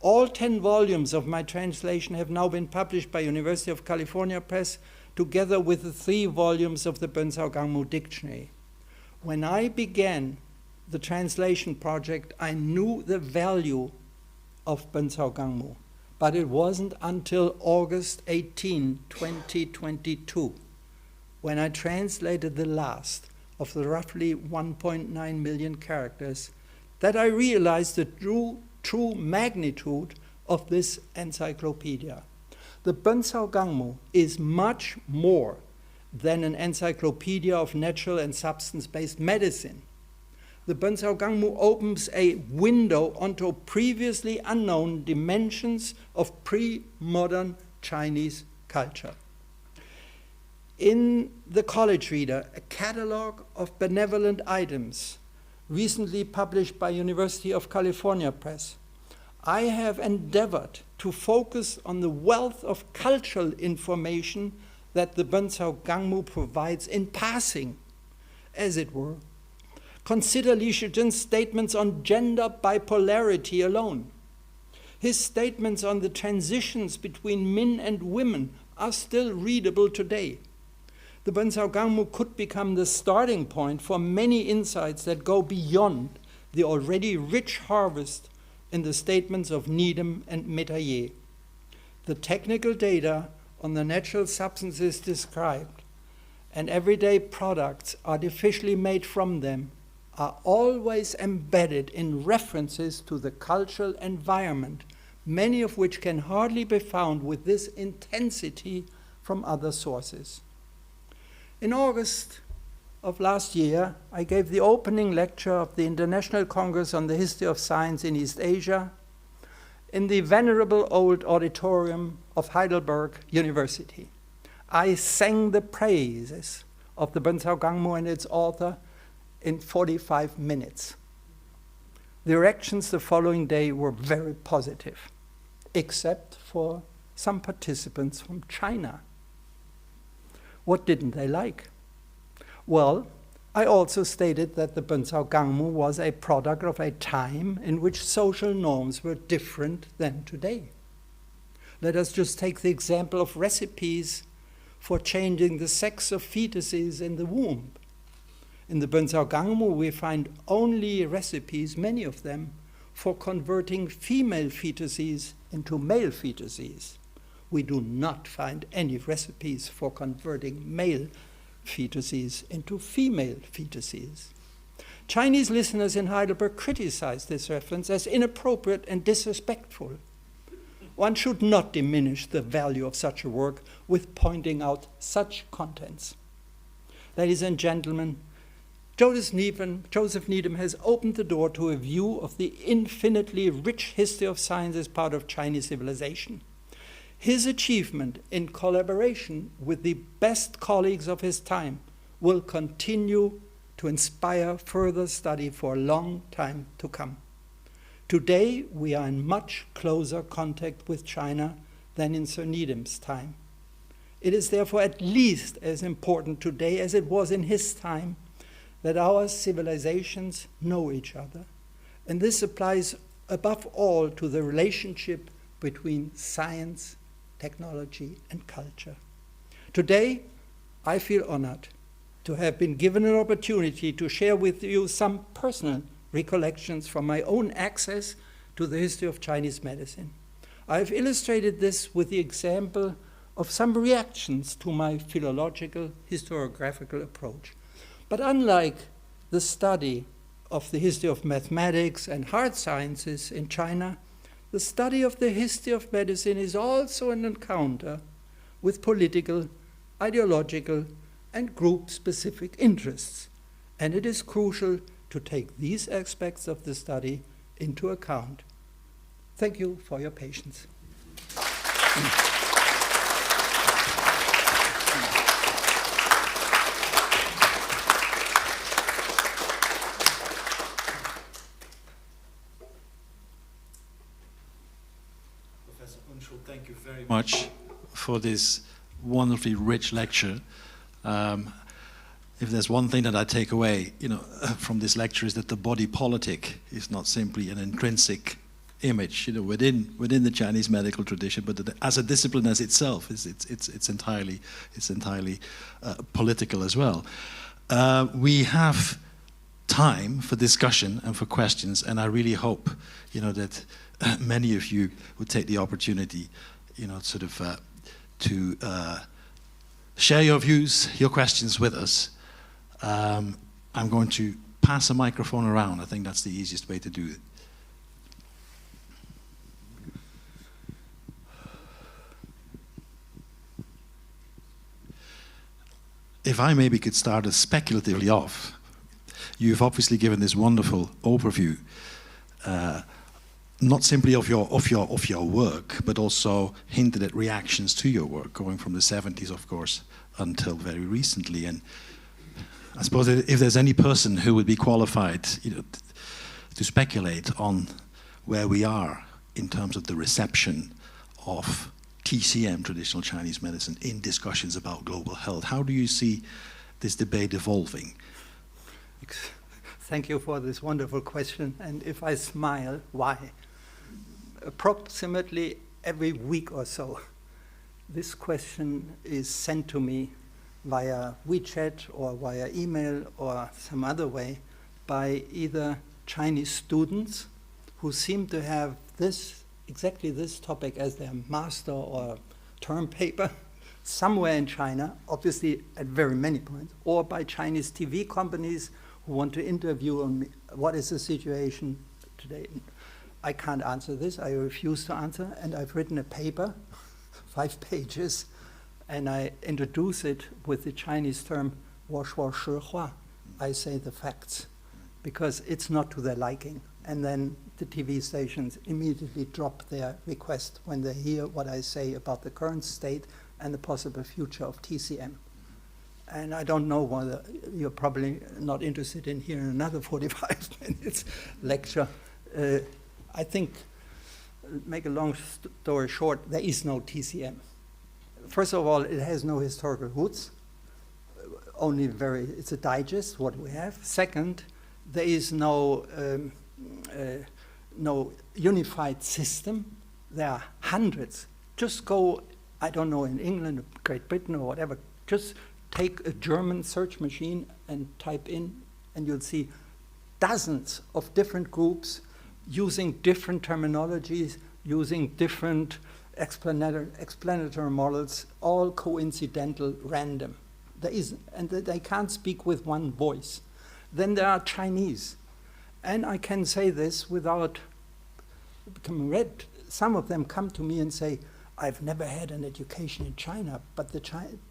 All 10 volumes of my translation have now been published by University of California Press, together with the 3 volumes of the Benzao Gangmu Dictionary. When I began the translation project, I knew the value of Benzhao Gangmu, but it wasn't until August 18, 2022, when I translated the last of the roughly 1.9 million characters, that I realized the true magnitude of this encyclopedia. The Benzhao Gangmu is much more than an encyclopedia of natural and substance-based medicine. The Benzhao Gangmu opens a window onto previously unknown dimensions of pre-modern Chinese culture. In the College Reader, a catalog of benevolent items recently published by University of California Press, I have endeavored to focus on the wealth of cultural information that the Benzhao Gangmu provides in passing, as it were. Consider Li Shizhen's statements on gender bipolarity alone. His statements on the transitions between men and women are still readable today. The Benzhao Gangmu could become the starting point for many insights that go beyond the already rich harvest in the statements of Needham and Métayer. The technical data on the natural substances described and everyday products artificially made from them are always embedded in references to the cultural environment, many of which can hardly be found with this intensity from other sources. In August of last year, I gave the opening lecture of the International Congress on the History of Science in East Asia in the venerable old auditorium of Heidelberg University. I sang the praises of the Benzhao Gangmu and its author in 45 minutes. The reactions the following day were very positive, except for some participants from China. What didn't they like? Well, I also stated that the Benzhao Gangmu was a product of a time in which social norms were different than today. Let us just take the example of recipes for changing the sex of fetuses in the womb. In the Benzhao Gangmu, we find only recipes, many of them, for converting female fetuses into male fetuses. We do not find any recipes for converting male fetuses into female fetuses. Chinese listeners in Heidelberg criticized this reference as inappropriate and disrespectful. One should not diminish the value of such a work with pointing out such contents. Ladies and gentlemen, Joseph Needham has opened the door to a view of the infinitely rich history of science as part of Chinese civilization. His achievement in collaboration with the best colleagues of his time will continue to inspire further study for a long time to come. Today, we are in much closer contact with China than in Sir Needham's time. It is therefore at least as important today as it was in his time that our civilizations know each other. And this applies above all to the relationship between science, technology, and culture. Today, I feel honored to have been given an opportunity to share with you some personal recollections from my own access to the history of Chinese medicine. I have illustrated this with the example of some reactions to my philological historiographical approach. But unlike the study of the history of mathematics and hard sciences in China, the study of the history of medicine is also an encounter with political, ideological, and group-specific interests. And it is crucial to take these aspects of the study into account. Thank you for your patience. Professor Unschuld, thank you very much for this wonderfully rich lecture. If there's one thing that I take away, from this lecture is that the body politic is not simply an intrinsic image, within the Chinese medical tradition, but as a discipline as itself, it's entirely political as well. We have time for discussion and for questions, and I really hope, that many of you would take the opportunity, to share your views, your questions with us. I'm going to pass a microphone around. I think that's the easiest way to do it. If I maybe could start us speculatively off, you've obviously given this wonderful overview, not simply of your work, but also hinted at reactions to your work, going from the 70s, of course, until very recently. And I suppose if there's any person who would be qualified, to speculate on where we are in terms of the reception of TCM, traditional Chinese medicine, in discussions about global health, how do you see this debate evolving? Thank you for this wonderful question. And if I smile, why? Approximately every week or so, this question is sent to me via WeChat or via email or some other way by either Chinese students who seem to have exactly this topic as their master or term paper somewhere in China, obviously at very many points, or by Chinese TV companies who want to interview on me. What is the situation today? I can't answer this. I refuse to answer. And I've written a paper, 5 pages, and I introduce it with the Chinese term, 我说实话. I say the facts, because it's not to their liking. And then the TV stations immediately drop their request when they hear what I say about the current state and the possible future of TCM. And I don't know whether you're probably not interested in hearing another 45 minutes lecture. I think, make a long story short, there is no TCM. First of all, it has no historical roots. It's a digest, what we have. Second, there is no unified system. There are hundreds. Just go, I don't know, in England, Great Britain, or whatever, just take a German search machine and type in, and you'll see dozens of different groups using different terminologies, using different explanatory models, all coincidental, random. And they can't speak with one voice. Then there are Chinese. And I can say this without becoming red. Some of them come to me and say, I've never had an education in China, but the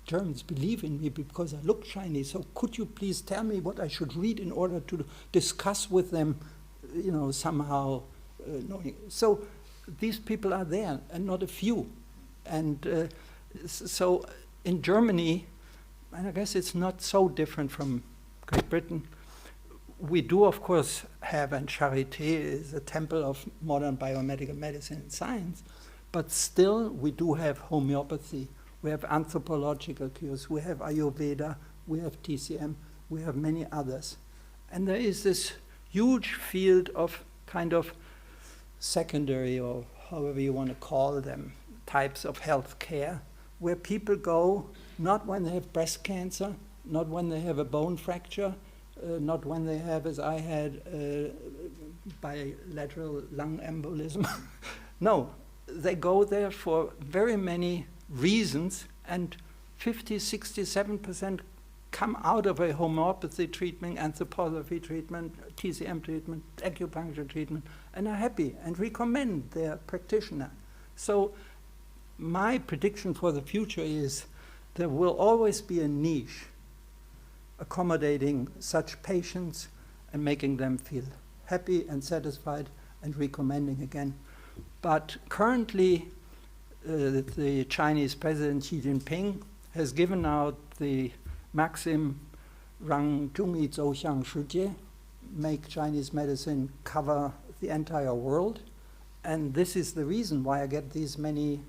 Germans believe in me because I look Chinese. So could you please tell me what I should read in order to discuss with them, somehow knowing. So these people are there, and not a few. And so in Germany, and I guess it's not so different from Great Britain, we do, of course, have, and Charité is a temple of modern biomedical medicine and science, but still we do have homeopathy, we have anthropological cures, we have Ayurveda, we have TCM, we have many others. And there is this huge field of kind of secondary, or however you want to call them, types of health care, where people go not when they have breast cancer, not when they have a bone fracture, not when they have, as I had, bilateral lung embolism. No, they go there for very many reasons, and 50, 60, 7% come out of a homeopathy treatment, anthroposophy treatment, TCM treatment, acupuncture treatment, and are happy and recommend their practitioner. So my prediction for the future is there will always be a niche accommodating such patients and making them feel happy and satisfied and recommending again. But currently, the Chinese President Xi Jinping has given out the maxim, 让中医走向世界, make Chinese medicine cover the entire world. And this is the reason why I get these many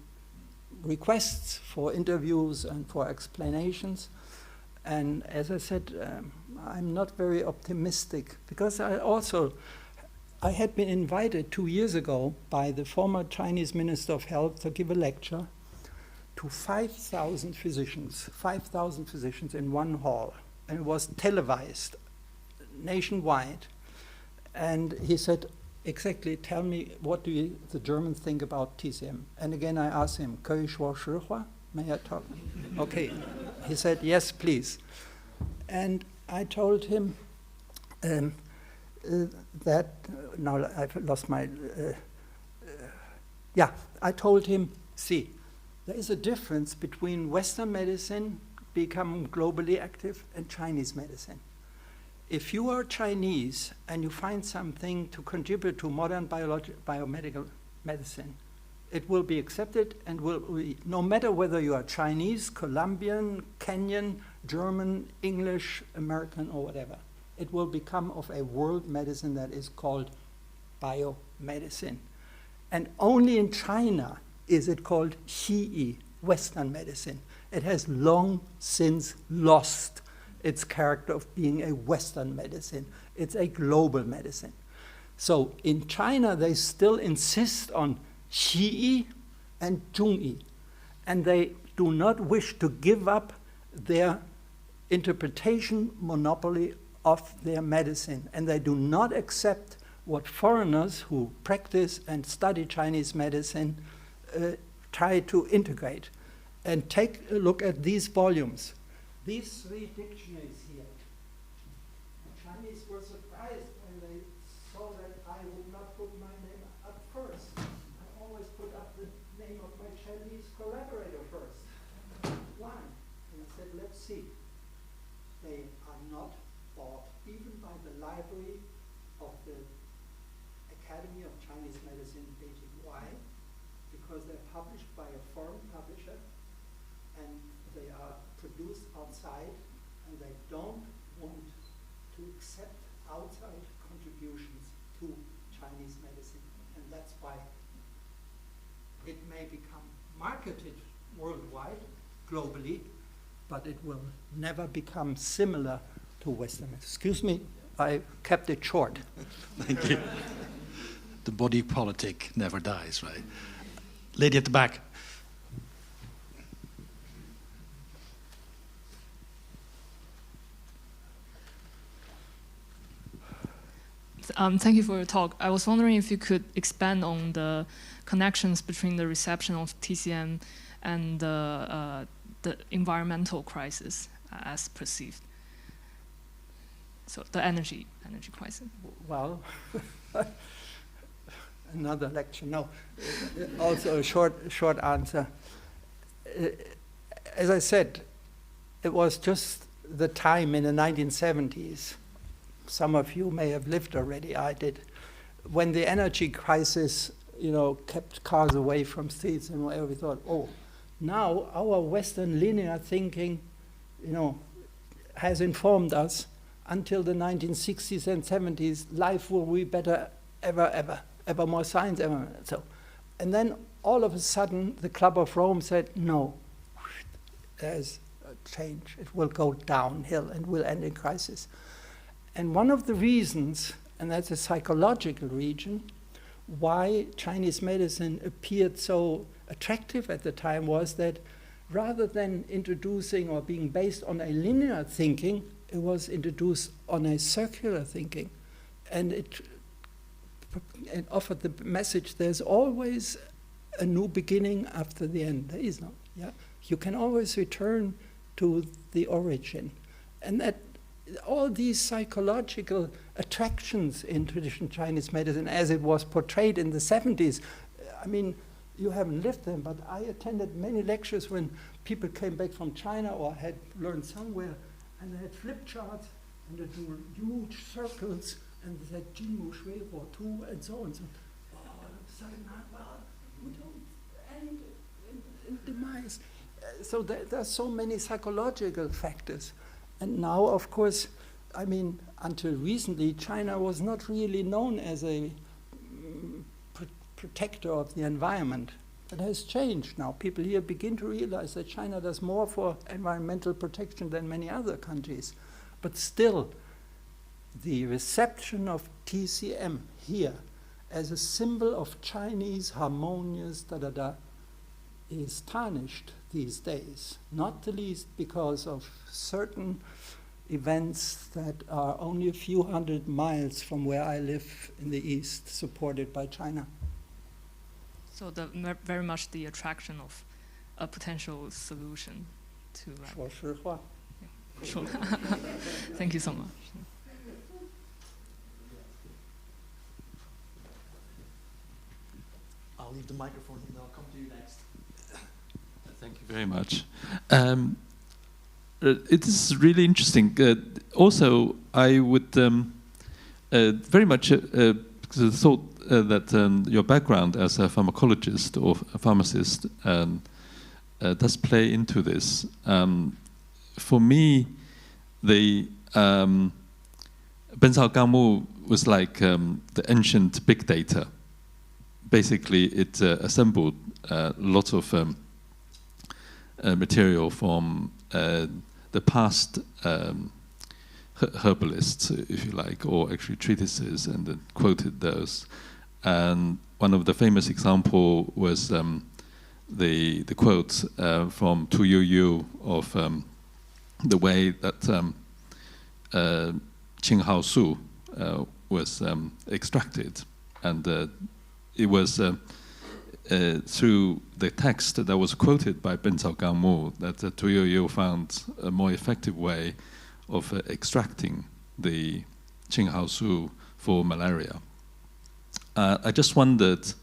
requests for interviews and for explanations. And as I said, I'm not very optimistic, because I had been invited 2 years ago by the former Chinese Minister of Health to give a lecture to 5,000 physicians in one hall. And it was televised. nationwide. And he said, exactly, tell me, what do the Germans think about TCM? And again, I asked him, 可以说实话? May I talk? Okay. He said, yes, please. And I told him that, now I've lost my, I told him, see, there is a difference between Western medicine becoming globally active and Chinese medicine. If you are Chinese and you find something to contribute to modern biomedical medicine, it will be accepted and will be, no matter whether you are Chinese, Colombian, Kenyan, German, English, American, or whatever. It will become of a world medicine that is called biomedicine. And only in China is it called Xi, Western medicine. It has long since lost its character of being a Western medicine. It's a global medicine. So in China, they still insist on Xi and Zhongyi, and they do not wish to give up their interpretation monopoly of their medicine, and they do not accept what foreigners who practice and study Chinese medicine try to integrate. And take a look at these volumes. These 3 dictionaries here. The Chinese were surprised when they saw that I would not put my name up first. I always put up the name of my Chinese collaborator first. Why? And I said, let's see. They are not bought even by the library of the Academy of Chinese Medicine in Beijing. Why? Because they're published by a foreign publisher and they are produced outside, and they don't want to accept outside contributions to Chinese medicine. And that's why it may become marketed worldwide, globally, but it will never become similar to Western medicine. Excuse me, I kept it short. Thank you. The body politic never dies, right? Lady at the back. Thank you for your talk. I was wondering if you could expand on the connections between the reception of TCM and the environmental crisis as perceived. So the energy crisis. Well, another lecture. No, also a short answer. As I said, it was just the time in the 1970s. Some of you may have lived already, I did, when the energy crisis, kept cars away from streets and whatever. We thought, oh, now our Western linear thinking, has informed us until the 1960s and 70s, life will be better ever more science, ever. So, and then all of a sudden, the Club of Rome said, no, there's a change. It will go downhill and will end in crisis. And one of the reasons, and that's a psychological reason, why Chinese medicine appeared so attractive at the time was that rather than introducing or being based on a linear thinking, it was introduced on a circular thinking. And it offered the message, there's always a new beginning after the end. There is no, yeah? You can always return to the origin. And that all these psychological attractions in traditional Chinese medicine as it was portrayed in the 70s, I mean, you haven't lived them, but I attended many lectures when people came back from China or had learned somewhere, and they had flip charts, and they drew huge circles, and they said, Jinmu Shui Huo Tu, and so on. So, all of a sudden, well, we don't end in demise. So there are so many psychological factors. And now, of course, I mean, until recently, China was not really known as a protector of the environment. That has changed now. People here begin to realize that China does more for environmental protection than many other countries. But still, the reception of TCM here as a symbol of Chinese harmonious is tarnished these days, not the least because of certain events that are only a few hundred miles from where I live in the east, supported by China. So very much the attraction of a potential solution to that. 说实话. Sure. Thank you so much. I'll leave the microphone and I'll come to you next. Thank you very much. It is really interesting. Also, I would very much thought that your background as a pharmacologist or a pharmacist does play into this. For me, the Benzalgamu was like the ancient big data. Basically, it assembled a lot of material from the past herbalists, if you like, or actually treatises, and then quoted those. And one of the famous example was the quote from Tu Youyou of the way that Qinghao Su was extracted, and it was through the text that was quoted by Benzalgamu that Tu Youyou found a more effective way of extracting the Qinghao Su for malaria. I just wondered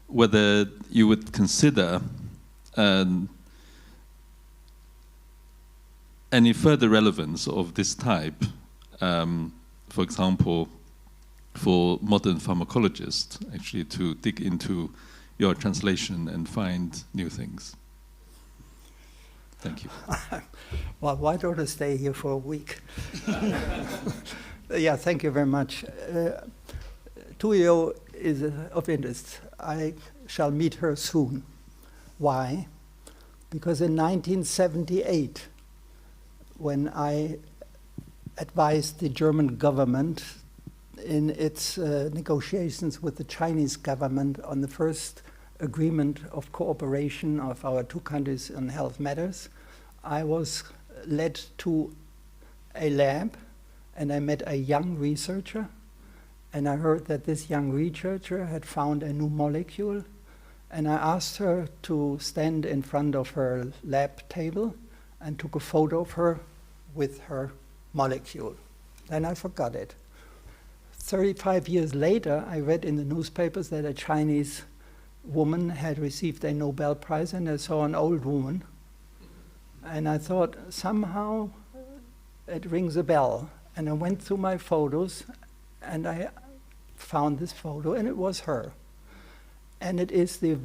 whether you would consider any further relevance of this type, for example, for modern pharmacologists, actually to dig into your translation and find new things. Thank you. Well, why don't I stay here for a week? Yeah, thank you very much. Tu Youyou is of interest. I shall meet her soon. Why? Because in 1978, when I advised the German government in its negotiations with the Chinese government on the first agreement of cooperation of our two countries on health matters, I was led to a lab and I met a young researcher, and I heard that this young researcher had found a new molecule, and I asked her to stand in front of her lab table and took a photo of her with her molecule. Then I forgot it. 35 years later, I read in the newspapers that a Chinese woman had received a Nobel Prize, and I saw an old woman. And I thought, somehow it rings a bell. And I went through my photos, and I found this photo, and it was her. And it is the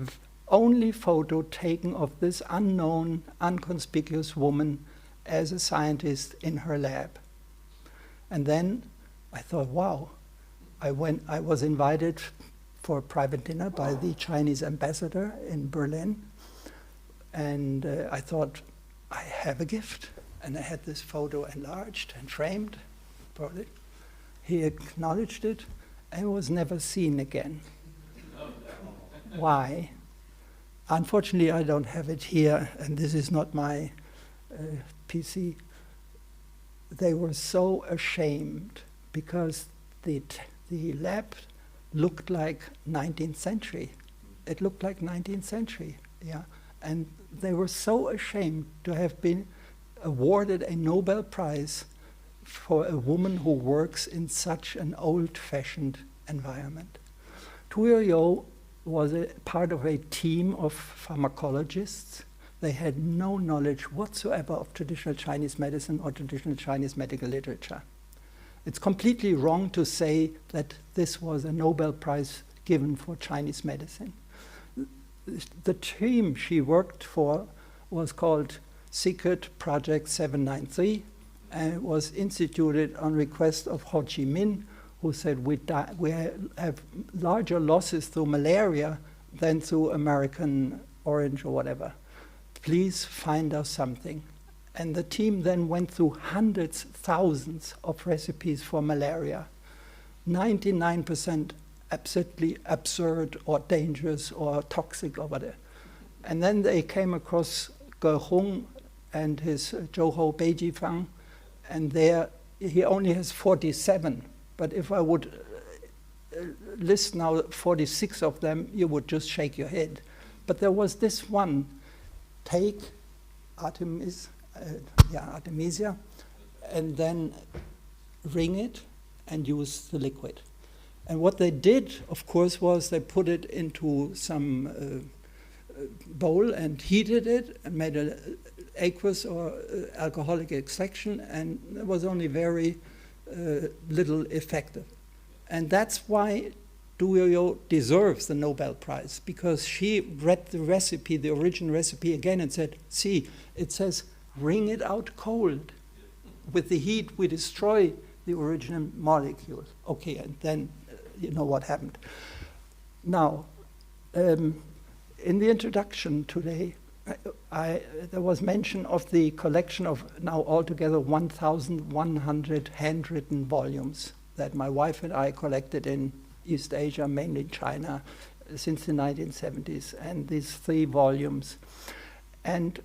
only photo taken of this unknown, inconspicuous woman as a scientist in her lab. And then I thought, wow. I was invited for a private dinner by the Chinese ambassador in Berlin, and I thought, I have a gift. And I had this photo enlarged and framed. He acknowledged it, and it was never seen again. Why? Unfortunately, I don't have it here, and this is not my PC. They were so ashamed because the lab looked like 19th century. It looked like 19th century, yeah. And they were so ashamed to have been awarded a Nobel Prize for a woman who works in such an old-fashioned environment. Tu Youyou was a part of a team of pharmacologists. They had no knowledge whatsoever of traditional Chinese medicine or traditional Chinese medical literature. It's completely wrong to say that this was a Nobel Prize given for Chinese medicine. The team she worked for was called Secret Project 793, and it was instituted on request of Ho Chi Minh, who said we have larger losses through malaria than through American Orange or whatever. Please find us something. And the team then went through hundreds, thousands of recipes for malaria. 99% absolutely absurd or dangerous or toxic or whatever. And then they came across Ge Hong and his Zhou Beijifang, and there he only has 47. But if I would list now 46 of them, you would just shake your head. But there was this one: take Artemisia, and then wring it and use the liquid. And what they did, of course, was they put it into some bowl and heated it and made an aqueous or alcoholic extraction, and it was only very little effective. And that's why Du Youyou deserves the Nobel Prize, because she read the recipe, the original recipe again, and said, see, it says wring it out cold. With the heat, we destroy the original molecule. Okay, and then you know what happened. Now, in the introduction today, there was mention of the collection of now altogether 1,100 handwritten volumes that my wife and I collected in East Asia, mainly China, since the 1970s, and these 3 volumes. And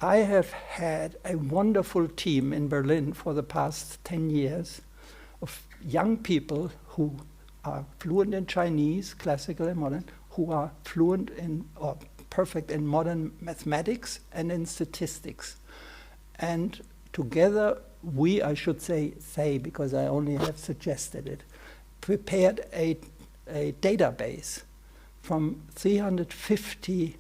I have had a wonderful team in Berlin for the past 10 years of young people who are fluent in Chinese, classical and modern, who are fluent in or perfect in modern mathematics and in statistics. And together we, I should say, because I only have suggested it, prepared a database from 350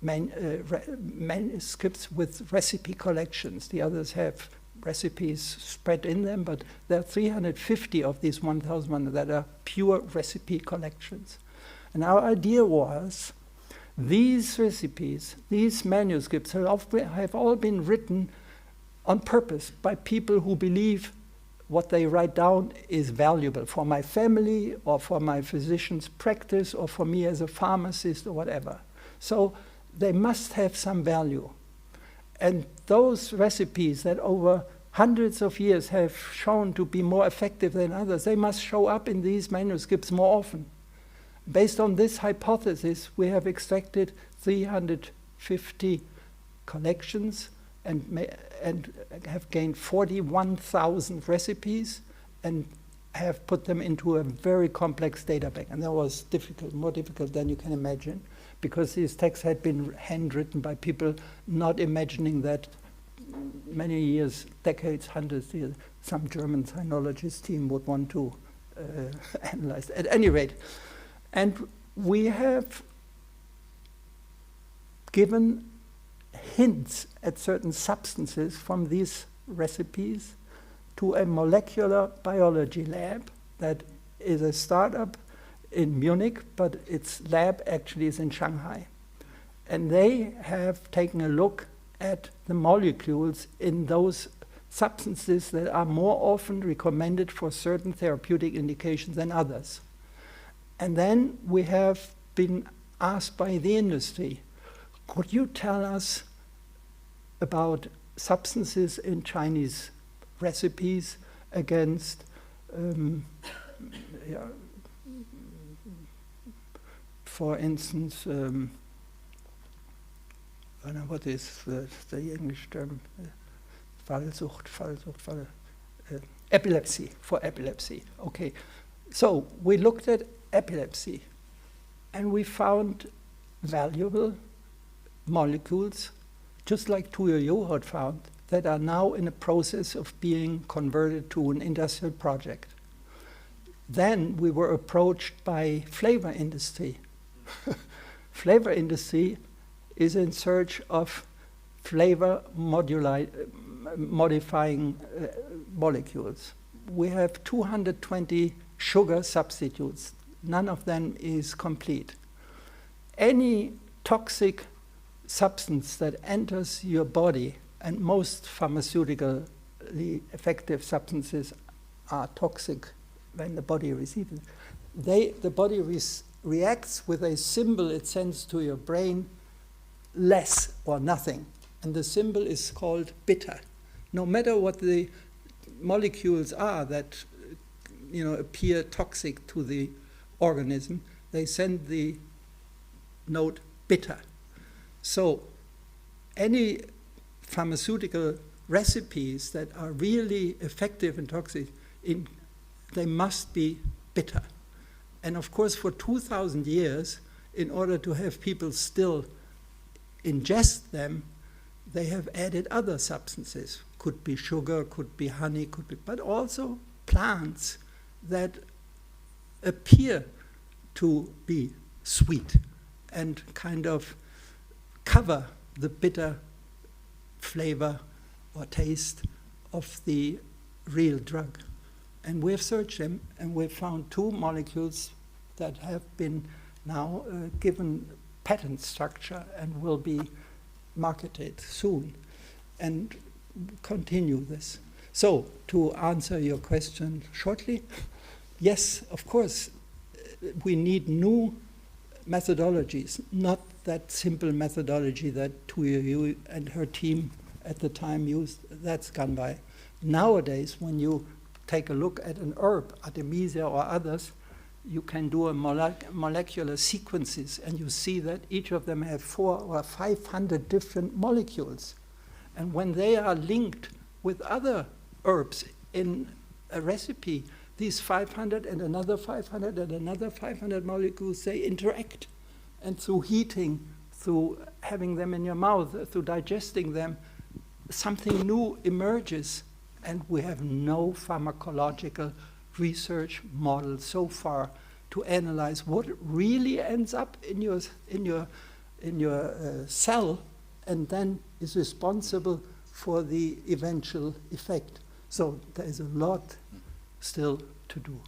manuscripts with recipe collections. The others have recipes spread in them, but there are 350 of these 1,000 that are pure recipe collections. And our idea was, these recipes, these manuscripts have all been written on purpose by people who believe what they write down is valuable for my family or for my physician's practice or for me as a pharmacist or whatever. So they must have some value. And those recipes that over hundreds of years have shown to be more effective than others, they must show up in these manuscripts more often. Based on this hypothesis, we have extracted 350 collections and have gained 41,000 recipes and have put them into a very complex data bank. And that was difficult, more difficult than you can imagine, because these texts had been handwritten by people not imagining that many years, decades, hundreds years, some German sinologist team would want to analyze. At any rate, and we have given hints at certain substances from these recipes to a molecular biology lab that is a startup in Munich, but its lab actually is in Shanghai. And they have taken a look at the molecules in those substances that are more often recommended for certain therapeutic indications than others. And then we have been asked by the industry, could you tell us about substances in Chinese recipes against, for instance, I don't know what is the English term, epilepsy, for epilepsy. Okay, so we looked at epilepsy and we found valuable molecules, just like Du Youyou had found, that are now in a process of being converted to an industrial project. Then we were approached by flavor industry. Flavor industry is in search of flavor modifying molecules. We have 220 sugar substitutes. None of them is complete. Any toxic substance that enters your body, and most pharmaceutically effective substances are toxic when the body receives it, the body reacts with a symbol it sends to your brain, less or nothing. And the symbol is called bitter. No matter what the molecules are that appear toxic to the organism, they send the note bitter. So any pharmaceutical recipes that are really effective and toxic, they must be bitter. And of course, for 2,000 years, in order to have people still ingest them, they have added other substances. Could be sugar, could be honey, but also plants that appear to be sweet and kind of cover the bitter flavor or taste of the real drug. And we've searched them, and we've found 2 molecules that have been now given patent structure and will be marketed soon, and continue this. So, to answer your question shortly, yes, of course, we need new methodologies, not that simple methodology that Tuoyu and her team at the time used. That's gone by. Nowadays, when you take a look at an herb, Artemisia or others, you can do a molecular sequences, and you see that each of them have 400 or 500 different molecules. And when they are linked with other herbs in a recipe, these 500 and another 500 and another 500 molecules, they interact. And through heating, through having them in your mouth, through digesting them, something new emerges. And we have no pharmacological research model so far to analyze what really ends up in your cell and then is responsible for the eventual effect. So there is a lot still to do.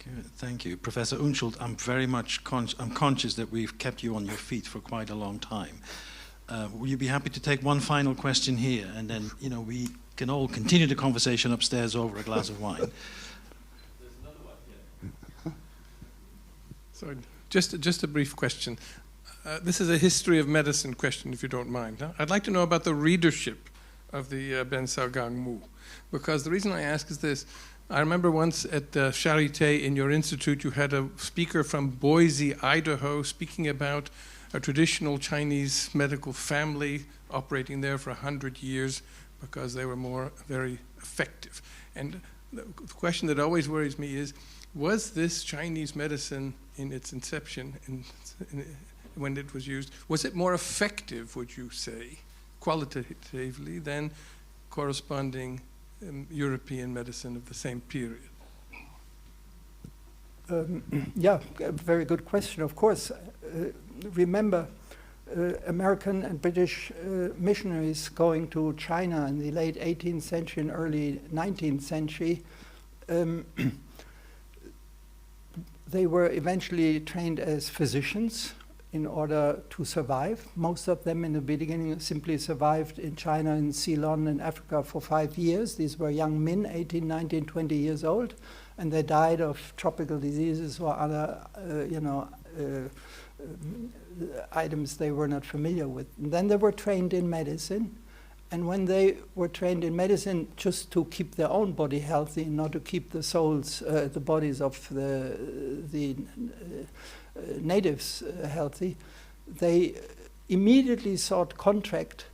Good, thank you. Professor Unschuld, I'm very much I'm conscious that we've kept you on your feet for quite a long time. Will you be happy to take one final question here, and then we can all continue the conversation upstairs over a glass of wine. There's another one, yeah. So just a brief question. This is a history of medicine question, if you don't mind. Huh? I'd like to know about the readership of the Ben Salgang Mu, because the reason I ask is this. I remember once at Charité in your institute, you had a speaker from Boise, Idaho, speaking about a traditional Chinese medical family operating there for 100 years because they were very effective. And the question that always worries me is, was this Chinese medicine in its inception, when it was used, was it more effective, would you say, qualitatively than corresponding European medicine of the same period? Yeah, a very good question, of course. Remember, American and British missionaries going to China in the late 18th century and early 19th century, they were eventually trained as physicians in order to survive. Most of them in the beginning simply survived in China and Ceylon and Africa for 5 years. These were young men, 18, 19, 20 years old, and they died of tropical diseases or other, items they were not familiar with. And then they were trained in medicine, and when they were trained in medicine just to keep their own body healthy, not to keep the souls, the bodies of the natives healthy, they immediately sought contact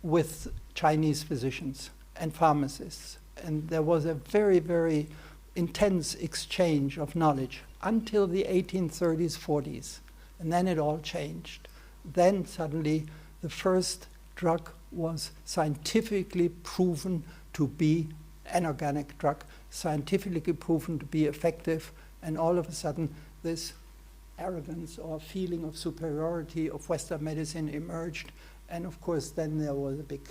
with Chinese physicians and pharmacists. And there was a very, very intense exchange of knowledge until the 1830s, 40s. And then it all changed. Then suddenly the first drug was scientifically proven to be an organic drug, scientifically proven to be effective, and all of a sudden this arrogance or feeling of superiority of Western medicine emerged. And of course then there was a big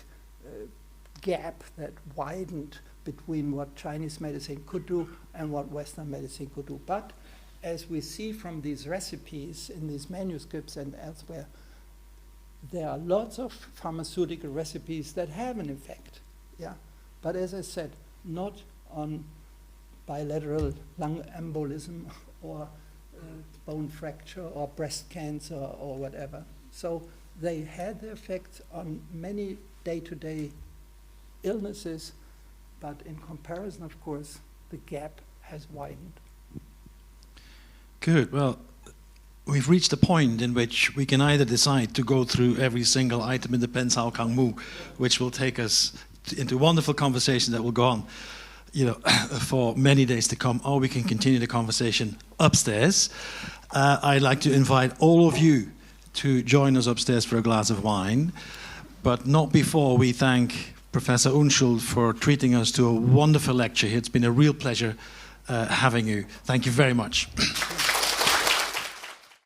gap that widened between what Chinese medicine could do and what Western medicine could do. But as we see from these recipes in these manuscripts and elsewhere, there are lots of pharmaceutical recipes that have an effect. Yeah, but as I said, not on bilateral lung embolism or bone fracture or breast cancer or whatever. So they had the effects on many day-to-day illnesses, but in comparison, of course, the gap has widened. Good. Well, we've reached a point in which we can either decide to go through every single item in the Ben-Sao-Kang Mu, which will take us into a wonderful conversation that will go on, for many days to come, or we can continue the conversation upstairs. I'd like to invite all of you to join us upstairs for a glass of wine, but not before we thank Professor Unschuld for treating us to a wonderful lecture. It's been a real pleasure having you. Thank you very much.